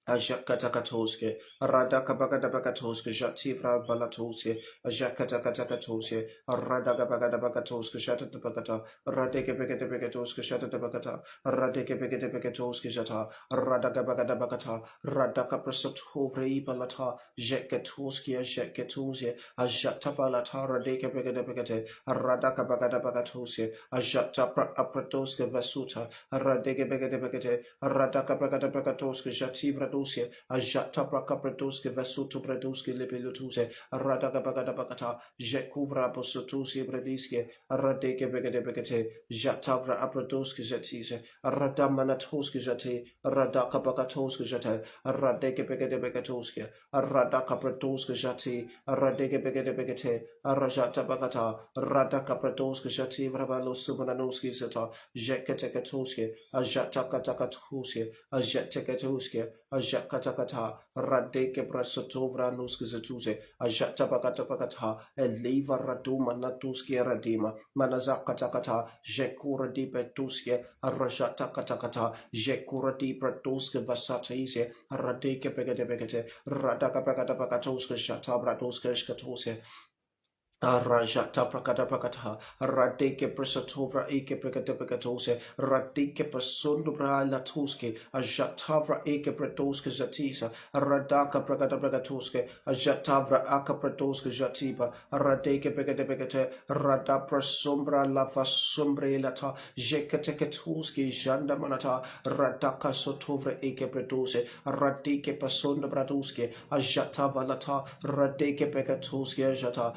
S1: Ajakatatoske, Radakabagatoske, Jativra Balatoske, Ajakatatoske, Radagabagatoske, Shatabagata, Radekebegatoske, Shatabagata, Radekebegatoske Jata, Radagabagata, Radakaprasotuvre Balata, Jekatoske, Jekatose, Ajatabalata, Radekebegate, Radakabagabatose, Ajatapra Apratoske Vasuta, Radekebegate, Radakabagatoske, Jativra Ajata Prakapratoske Vesuto Pradoske Lepilutuse, Radagabagabagata, Jekuvra Posotusi Brediske, Radeke Begate Begate, Jatavra Apradoske Jetise, Radamanatoske Jate, Radakabagatoske Jate, Radeke Begate Begatoske, Radakapratoske Jate, Radeke Begate Begate, Arajata Bagata, Radakapratoske Jate, Vrabalo Subananoski Zeta, Jeketekatoske, Ajatakatatoske, Ajatekatoske, Ajakatakata, Radeke Brasotovra Nuskizatuse, Ajatabakatapakata, Eliva Raduma Natuski Radima, Manazakatakata, Jekura di Betuske, Arajatakatakata, Jekura di Bratuske Vasataise, Radeke Begate Begate, Radaka Pagatuske Shata Bratuske Skatose. Rajata prakata prakata radeke prasatovra eke prakata prakatose radeke prasundubra latuske ajatavra eke pratoske zatisa radaka prakata prakatoske ajatavra aka pratoske jatiba radeke prakata prakate rada prasumbra lava sumbre lata jekatekatuske janda manata radaka sotovra eke pratose radeke prasundubra tuske ajatava lata radeke prakatoske ajata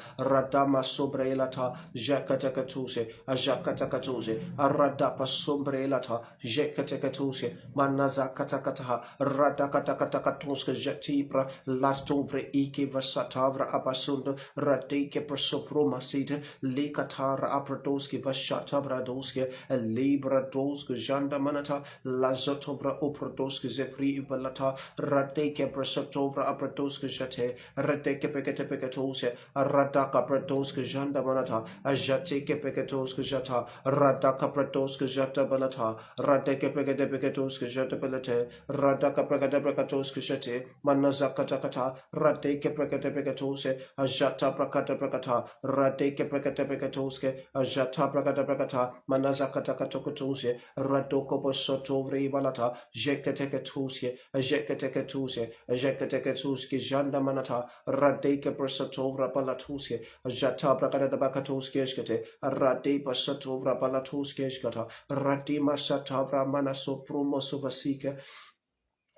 S1: Radama sombrelata, Jakatakatuse, Ajakatakatuse, Aradapa sombrelata, Jakatakatuse, Manazakatakataha, Radakatakatakatuska Jatibra, Latovre Ike Vasatavra Abasundo, Radeke Prosofroma Sita, Likatara Apradoski Vashatavra Doske, Libra Doska Janda Manata, Lazotovra Opradoski Zefri Ibalata, Radeke Prosotovra Apradoska Jate, Radeke Pekatepekatose, Radaka Pratoska Janda Manata, Ajateke Pekatoska Jata, Radaka Pratoska Jata Balata, Radeke Pekatoska Jata Balate, Radaka Pekatoska Jate, Manazaka Takata, Radeke Pekatose, Ajata Prakata Prakata, Radeke Pekatoske, Ajata Prakata Prakata, Manazaka Takatokotose, Radoko Bosotovri Balata, Jekatekatuse, Jekatekatuse, Jekatekatuske Janda Manata, Radeke Prosatovra Balatuske, Jata Brakada Bakatuske Eskate, Rade Basatovra Balatuske Eskata, Radima Satavra Manaso Prumo Suvasika,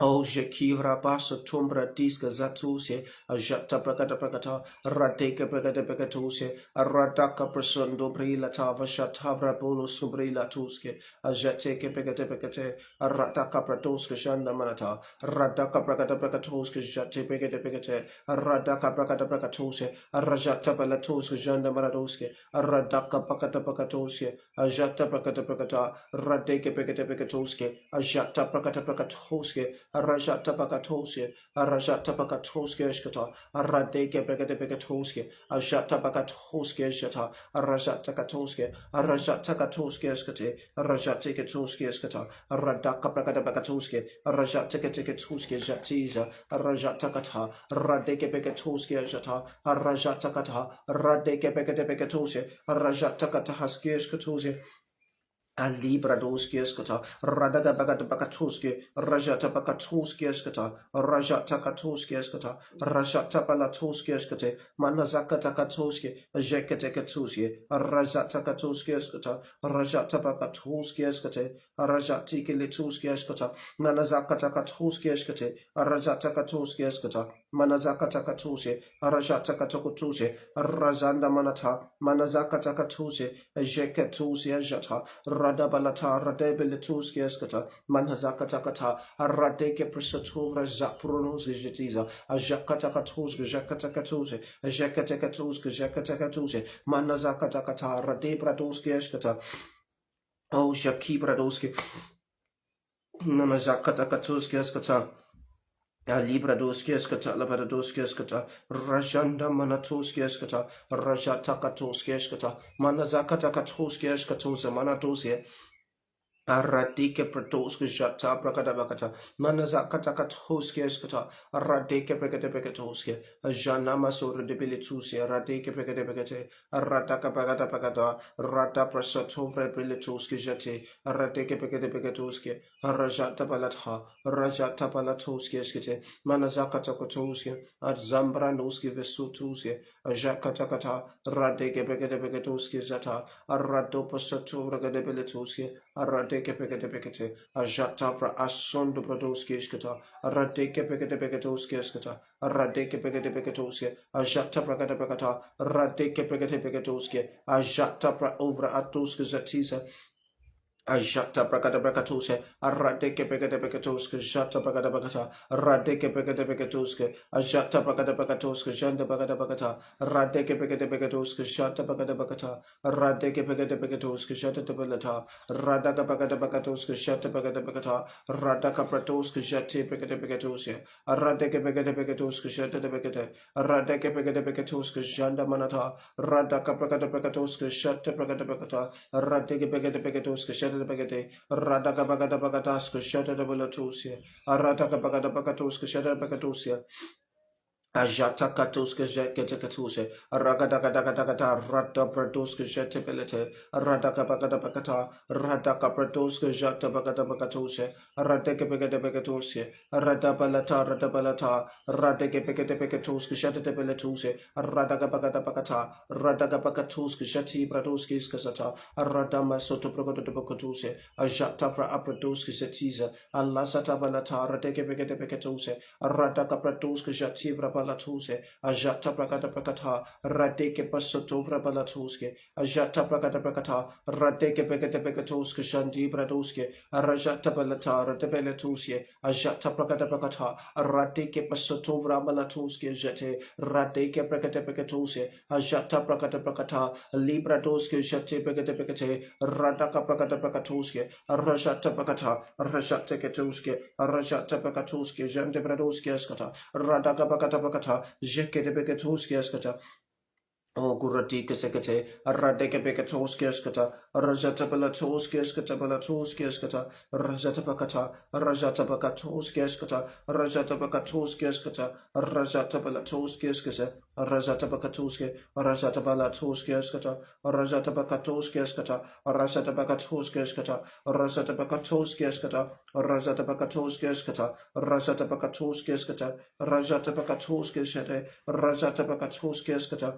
S1: O Jekira Basa Tumbra Diska Zatuse, Ajata Prakata Prakata, Radeka Prakata Prakatuse, Aradaka Prasundo Brilata Vashatavra Bolo Subrila Tuske, Ajateke Prakata Prakate, Aradaka Pratoska Shanda Manata, Radaka Prakata Prakatuske Jate Prakata Prakate, Aradaka Prakata Prakatuse, Arajata Balatuske Janda Maradoske, Aradaka Prakata Prakatuse, Ajata Prakata Prakata, Radeke Prakata Prakatuske, Ajata Prakata Prakatuske, Arajata Bakatoske, Arajata Bakatoske Shkata, Aradeke Begade Begatoske, Ajata Bakatoske Shata, Arajata Katoske, Arajata Katoske Skate, Arajata Katoske Skata, Aradaka Bagada Bagatoske, Arajata Katoske Jatiza, Arajata Kata, Radeke Begatoske Jata, Arajata Kata, Radeke Begade Begatose, Arajata Katahaske Skatose, Alibra doski eskata, Radaga bagata bakatoski, Rajata bakatoski eskata, Rajata katoski eskata, Rajata balatoski eskate, Manazaka takatoski, Jekate katuski, Rajata katoski eskata, Rajata bakatoski eskate, Rajati kilituski eskata, Manazaka takatoski eskate, Rajata katoski eskata, Manazaka takatusi, Rajata katokutusi, Razanda manata, Manazaka takatusi, Jekatusi ajata, Radabalata Radebeletuski Eskata Manhazaka Takata Aradeke Presatura Zaprunos Getiza Ajakatakatus Jakatakatus Jakatakatus Jakatakatus Manazaka Takata Radebradoski Eskata O Shaki Bradoski Manazakatakatus Eskata Libra doski eskata, labara doski eskata, Rajanda manatoski eskata, Rajata katoski eskata, Manazakata katoski eskatosa manatosia, Aradike pratoske jata prakata bakata manazakata katoske eskata aradike pekete peketoske jana masur debilitusi aradike pekete pekete aradaka pakata pakata rata prasato vrebilituske jate aradike pekete peketoske arajata palatha rajata palatoske eskete manazakata kotoske adzambranoske vesutuske ajakata kata radike pekete peketoske jata arado pasato regadebilituske Aradeke pekete pekete, Ajatavra asondo bradoski skata, Aradeke pekete peketoski skata, Aradeke pekete peketoski, Ajata prakata prakata, Radeke pekete peketoski, Ajata pra over atuski zatiza, Ajata prakata prakatuse, Aradeke pekete peketoske, Jata prakata prakata, Radeke pekete peketoske, Ajata prakata prakatoske, Janda prakata prakata, Radeke pekete peketoske, Jata prakata prakata, Radeke pekete peketoske, Jata tabelata, Radaka pekete peketoske, Jata prakata prakata, Radaka pratoske, Jate pekete peketose, Radeke pekete peketoske, Jata pekete, Radeke pekete peketoske, Janda manata, Radaka prakata prakatoske, Jata prakata prakata, Radeke pekete peketoske, Jata Bagade, Radaka Bagada Bagadaska, Shada Balatusia, Arataka Bagada Bagatuska, Shada Bagatusia, Ajata katuske jekete katuse, ragadaka dagadagata, rada praduske jete belete, radaka bagada bagata, radaka praduske jata bagada bagatuse, radeke begade begatuse, rada balata, radeke begade begatuske jete beletuse, radaka bagada bagata, radaka bagatuske jeti braduske skazata, radama soto progoda bakatuse, ajata fra apraduske setiza, Allah sata balata, radeke begade begatuse, radaka praduske jati Balatuse, Ajata Prakata Prakata, Radeke Pasotovra Balatuske, Ajata Prakata Prakata, Radeke Pekate Pekatuske, Shanti Braduske, Arajata Balata, Radebelatuske, Ajata Prakata Prakata, Radeke Pasotovra Balatuske, Jete, Radeke Pekate Pekatuse, Ajata Prakata Prakata, Libradoske, Jate Pekate Pekate, Radaka Prakata Prakatuske, Arajata Pakata, Arajata Ketuske, Arajata Pakatuske, Jante Braduske Escata, Radaka Pakata Pakata, Jekete Beketuski Escata, O Guratika Sekate, Aradeke Bekatoski Eskata, Rajata Balatoski Eskata Balatoski Eskata, Rajata Bakata, Rajata Bakatoski Eskata, Rajata Bakatoski Eskata, Rajata Balatoski Eskata, Rajata Bakatoski, Rajata Balatoski Eskata, Rajata Bakatoski Eskata, Rajata Bakatoski Eskata, Rajata Bakatoski Eskata, Rajata Bakatoski Eskata, Rajata Bakatoski Eskata, Rajata Bakatoski Eskata, Rajata Bakatoski Eskata,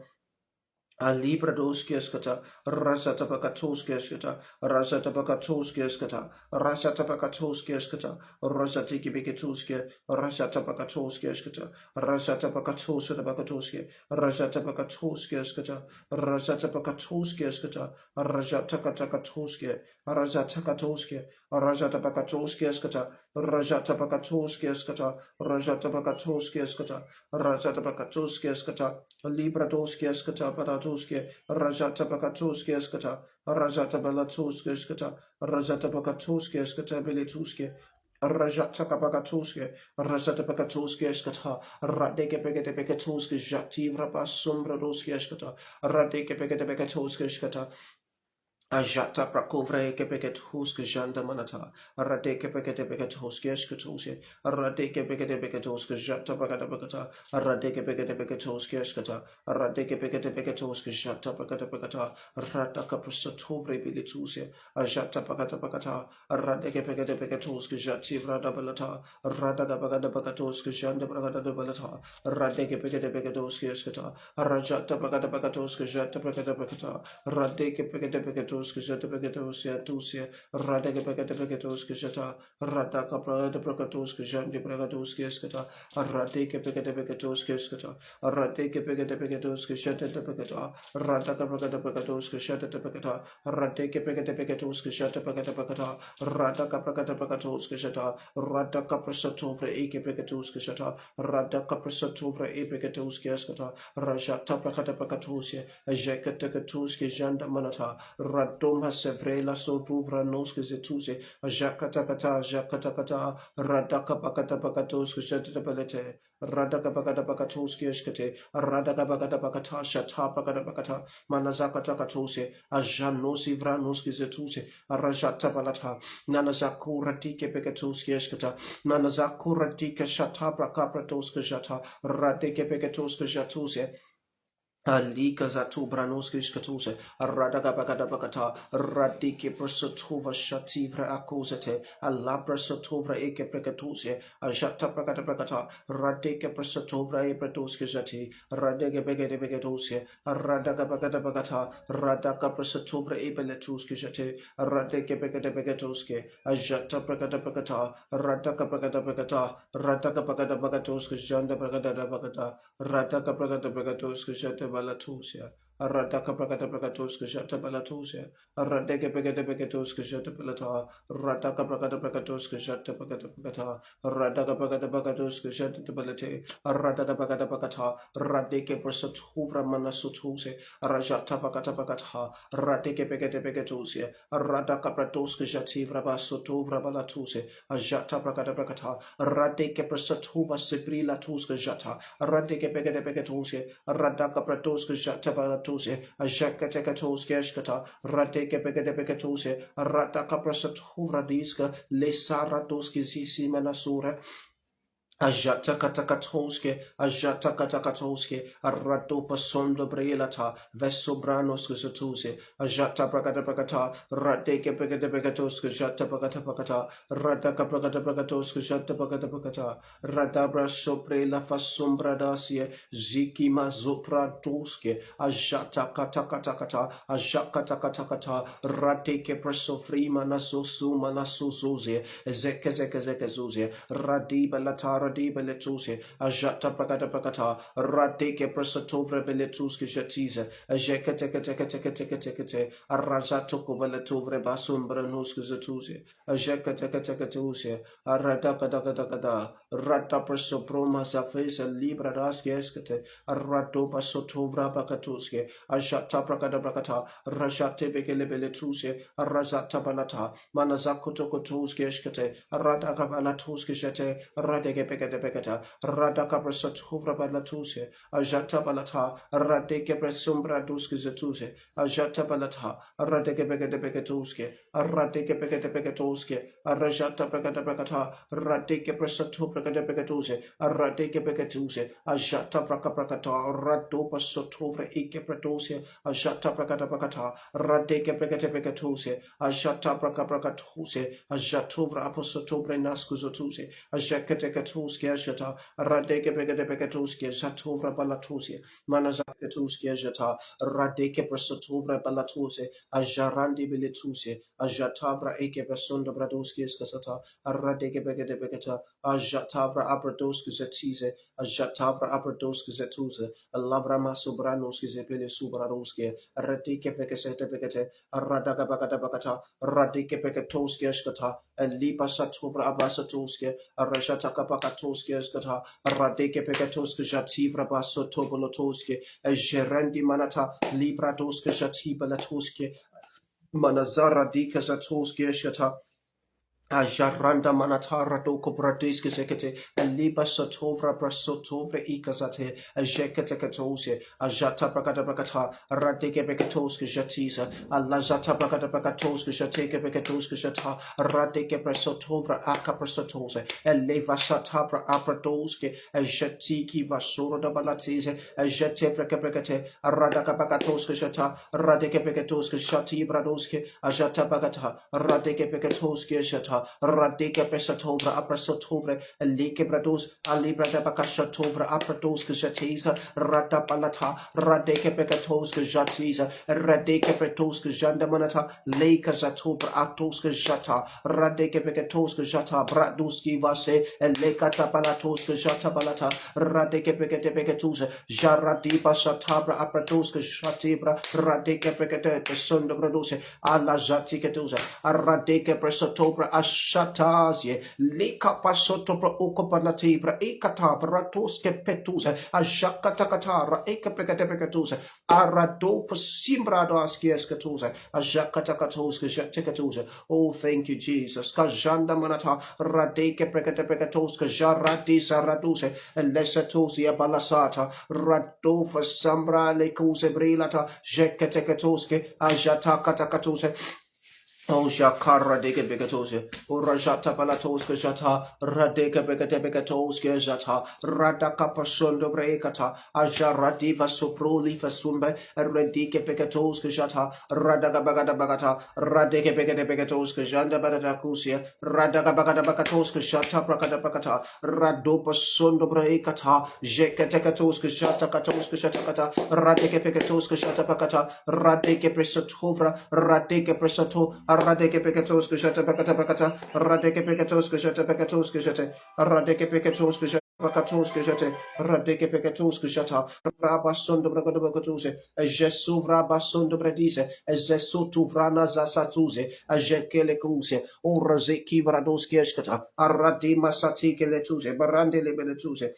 S1: Alibra doskieskata, Rasata Bakatoskieskata, Rasata Bakatoskieskata, Rasata Bakatoskieskata, Rasatiki Bikatuski, Rasata Bakatoskieskata, Rasata Bakatosata Bakatoski, Rasata Bakatoskieskata, Rasata Bakatoskieskata, Rajata Katakatoski, Rajata Katoski, Rajata Bakatoskieskata, Rajata Bakatoskieskata, Rajata Bakatoskieskata, Rajata Bakatoskieskata, Libra doskieskata, Baratoske, Rajata Bakatoske Eskata, Rajata Balatoske Eskata, Rajata Bakatoske Eskata Belituske, Rajata Bakatoske, Rajata Bakatoske Eskata, Radeke Pegate Bekatoske, Jativra Basumbra doske Eskata, Radeke Pegate Bekatoske Eskata, Ajata prakovre kepeket huske janda manata, arade kepekete peket huske eskatose, arade kepekete peket huske jata bagata bagata, arade kepekete peket huske eskata, arade kepekete peket huske jata bagata bagata, rata kaprasatore bilituse, ajata bagata bagata, arade kepekete peket huske jati vrada balata, rada bagata bagata huske janda bagata balata, arade kepekete peket huske eskata, arajata bagata bagata huske jata bagata bagata, Radeke pekete peketos kishata peketos ya tusia, Radeke pekete peketos kishata, Radaka pragata peketos kishanti peketos kishata, Radeke pekete peketos kishata, Radeke pekete peketos kishata peketa, Radaka pragata peketos kishata peketa, Radeke pekete peketos kishata peketa, Radaka pragata peketos kishata, Radaka prasatovre eke peketos kishata, Radaka prasatovre e peketos kishata, Rajata pragata peketosia, Jekatekuske janda manata, Radoma sevrela sovuvra noske zetuse, Jakatakata, Jakatakata, Radaka bakata bakatoske jetabelete, Radaka bakata bakatoske eskate, Radaka bakata bakata, Shata bakata bakata, Manazaka takatose, Ajanosi vranoske zetuse, Rajata balata, Nanazakura tike pekatoske eskata, Nanazakura tike shata brakapratoske jata, Radeke pekatoske jatuse, Alika zatu branoske shkatuse, Radaka bakata bakata, Radike prosotova shativra akosete, Alabra sotovra eke prekatuse, Ajata bakata bakata, Radike prosotovra e pretoske jati, Radeke begete begetuse, Radaka bakata bakata, Radaka prosotovra e beletuske jati, Radeke begete begetuske, Ajata bakata bakata, Radaka bakata bakata, Radaka bakata bagatoske janda bakata bakata, Radaka prakata prakatoska shata balatusia. Radaka prakata prakatoska shata balatusia. Radeke pekete peketoska shata balata. Radaka prakata prakatoska shata pakata pakata. Radaka prakata pakatoska shata balate. Radaka pakata pakata. Radeke prasat huvra manasutuse. Rajata pakata pakata. Radeke pekete peketosia. Radaka pratoska shativra basutuvra balatuse. Ajata prakata prakata. Radeke prasat huva sibrila tuska jata. Radeke pegede pegetoske, Radaka pratoske jatabaratose, Ajaka tekatoske eskata, Radeke pegede pegetoske, Radaka prasat huvradiska, Lesaratoske zisi manasura, Ajata katakatoske, Arato pasondo brelata, Vesobranos kusatuse, Ajata prakata prakata, Rateke pekate pekatoske, Jata pakata pakata, Rataka prakata prakatoske, Jata pakata pakata, Radabra sopre la fasombra dasie, Ziki mazopra toske, Ajata katakatakata, Ajaka katakata, Rateke presofrima nasosu manasuzuze, Zeke Radiba lata radiba letuse, ajata prakata prakata, radike prasatovra beletuske jatiza, ajeka teke teke teke teke teke te, arazato kovaletovre basumbra nuske zatuse, ajeka teke teke tuse, aradaka daka daka da, rata prasoproma zafesa libra daske eskete, arato pasotovra bakatuske, ajata prakata prakata, rajate bekele beletuse, arazata balata, manazako toko tuske eskete, Radaka Balatuske Jete, Radeke Pekete Peketa, Radaka Presot Huvra Balatuse, Ajata Balata, Radeke Presumbra Duske Zetuse, Ajata Balata, Radeke Pekete Peketuske, Radeke Pekete Peketoske, Arajata Pekete Pekata, Radeke Presatu Pekete Peketuse, Radeke Peketuse, Ajata Vraka Prakata, Radopa Sotovra Ike Pretose, Ajata Prakata Prakata, Radeke Pekete Peketuse, Ajata Praka Prakatuse, Ajatovra Aposotobre Naskuzotuse, Ajakatekatuske Ashata, Radeke Begatuske, Zatovra Balatusia, Manazakatuske Ajata, Radeke Presotovra Balatuse, Ajarandi Bilituse, Ajatavra Eke Besunda Bradoski Skasata, Radeke Begata, Ajatavra Abradoski Zetize, Ajatavra Abradoski Zetuse, Labra Masubranuski Zepele Subradoski, Radeke Vekasete Vekate, Radaka Bagata Radike Pekatoski Eskata, Lipa Satovra Abasatoski, Arashataka Pakatoski Eskata, Radike Pekatoski Jativra Baso Tobolotoski, Gerendi Manata, Libra Doska Jatiba Latoski, Manazara Dika Zatoski Eshata, Ajaranda manatara doko bradiske sekete, liba satovra brasotovra ikazate, ajekete katose, ajata prakata prakata, radike bekatoske jatisa, alazata prakata prakatoske jateke bekatoske jata, radike brasotovra aka brasotose, eleva satabra apradoske, ajatiki vasura da balatise, ajete freke bekate, radaka bakatoske jata, radike bekatoske jati bradoske, ajata bakata, radike bekatoske jata, Radike Pesatovra Aprasotovre, Like Bradus, Alibra de Bacashatovra Aprados Jatiza, Rata Palata, Radeke Pecatos Jatiza, Radeke Petos Jandamanata, Lake Zatobra Atos Jata, Radeke Pecatos Jata, Braduski Vase, and Lekata Palatos Jata Balata, Radeke Pecate Pecatus, Jaradipa Shatabra Apratos Shatibra, Radeke Pecate, Pesunda Braduse, Alla Jatiketuza, Aradeke Presotobra Ashatazie, Lika Pasotobra Okopalatibra, Ekata, Bratoske Petuza, Ashakatakatara, Ekapekatepekatuza, Arado Simbradoski Eskatuza, Ashakatakatuska Jatikatuza. Oh, thank you, Jesus. Kajanda Manata, Radeke Prekatepekatoska, Jarati Saraduse, Lesatosia Balasata, Radofa Sambra Lekuse Brilata, Jekatekatoske, Ajatakatakatuse. Oh, Jakara deke begatose, Urajata palatoske jata, Radeka begate begatoske jata, Radaka pasondo breakata, Ajaradiva soproli fasumbe, Redike begatoske jata, Radaka bagada bagata, Radeke begate begatoske janda baradakusia, Radaka bagada bagatoske jata prakata prakata, Radopa sondo breakata, Jekatekatoske jata katoske jata kata, Radeke begatoske jata pakata, Radeke presatovra, Radeke presato, Radeke Pekatos Kushata Bakata Bakata, Radeke Pekatos Kushata Pekatos Kushate, Radeke Pekatos Kushata Pakatos Kushate, Radeke Pekatos Kushata, Rabasondo Bragatabakatuse, Jesuvra Basondo Bradise, Zesutu Vrana Zasatuze, Ajekele Kuse, Urazeki Vradoski Eskata, Aradima Satike Letuse, Barande Lebeletuse.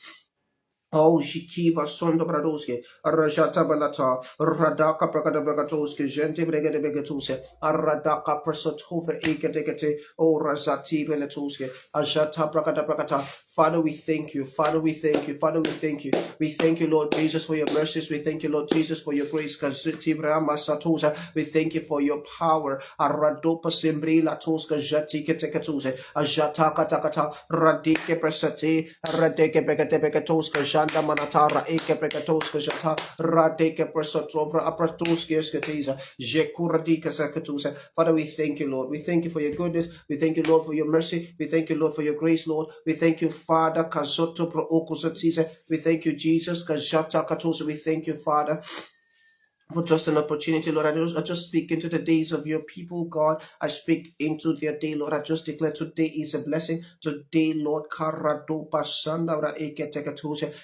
S1: Oh, Shikiva Sonda Bradoske, Rajata Balata, Radaka Prakata Bragatoske, Gente Bregade Begatuse, Aradaka Prasotova Ekatekate, O Razati Belatuske, Ajata Prakata Prakata. Father, we thank you. Father, we thank you. Father, we thank you. We thank you, Lord Jesus, for your mercies. We thank you, Lord Jesus, for your grace. Kaziti Brahma Satosa. We thank you for your power. Aradopa Simbri Latoska Jati Ketekatuse, Ajata Katakata, Radike Presati, Radeke Bekatebekatoska, Janda Manatara, Eke Bekatoska Jata, Radeke Presotrovra, Apratoski Eskatiza, Jekuradika Sakatusa. Father, we thank you, Lord. We thank you for your goodness. We thank you, Lord, for your mercy. We thank you, Lord, for your grace, Lord. We thank you, Father. Kazoto Pro Okosatiza. We thank you, Jesus. Kajata Katosa. We thank you, Father, for just an opportunity, Lord. I just speak into the days of your people, God. I speak into their day, Lord. I just declare today is a blessing. Today, Lord,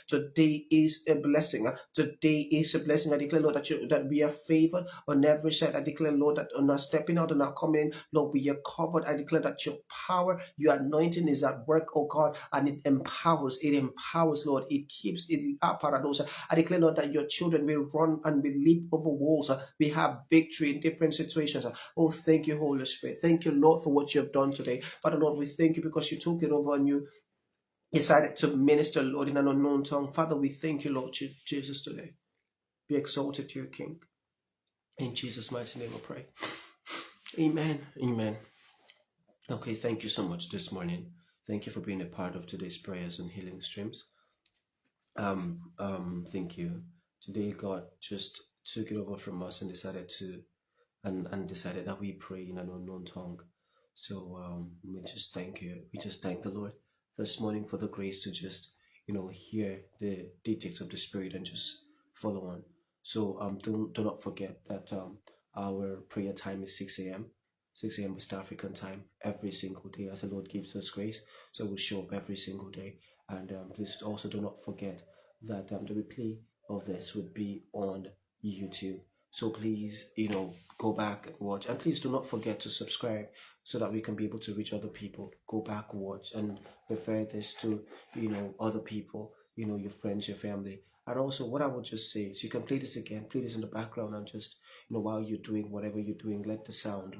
S1: today is a blessing. Today is a blessing. I declare, Lord, that we are favored on every side. I declare, Lord, that on our stepping out and our coming in, Lord, we are covered. I declare that your power, your anointing is at work, oh God, and it empowers. It empowers, Lord. It keeps it up. I declare, Lord, that your children will run and will leap over walls. We have victory in different situations. Oh, thank you, Holy Spirit. Thank you, Lord, for what you have done today. Father, Lord, we thank you because you took it over and you decided to minister, Lord, in an unknown tongue. Father, we thank you, Lord Jesus, today. Be exalted to your King. In Jesus' mighty name, I pray. Amen. Amen. Okay, thank you so much this morning. Thank you for being a part of today's prayers and healing streams. Thank you. Today, God just took it over from us and decided to, and decided that we pray in an unknown tongue. So we just thank you. We just thank the Lord this morning for the grace to just, hear the dictates of the Spirit and just follow on. So do not forget that our prayer time is 6 a.m. 6 a.m. West African time every single day as the Lord gives us grace. So we'll show up every single day. And please also do not forget that the replay of this would be on YouTube. So please, go back and watch. And please do not forget to subscribe so that we can be able to reach other people. Go back, watch, and refer this to, other people, your friends, your family. And also, what I would just say is you can play this again, play this in the background, and just, while you're doing whatever you're doing, let the sound,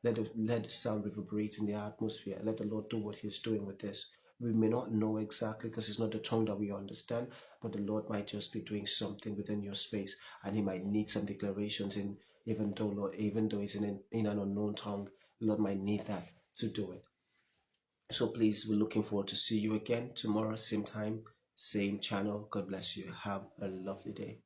S1: let the sound reverberate in the atmosphere. Let the Lord do what He's doing with this. We may not know exactly because it's not the tongue that we understand, but the Lord might just be doing something within your space, and He might need some declarations in, even though it's in an unknown tongue, the Lord might need that to do it. So please, we're looking forward to see you again tomorrow, same time, same channel. God bless you. Have a lovely day.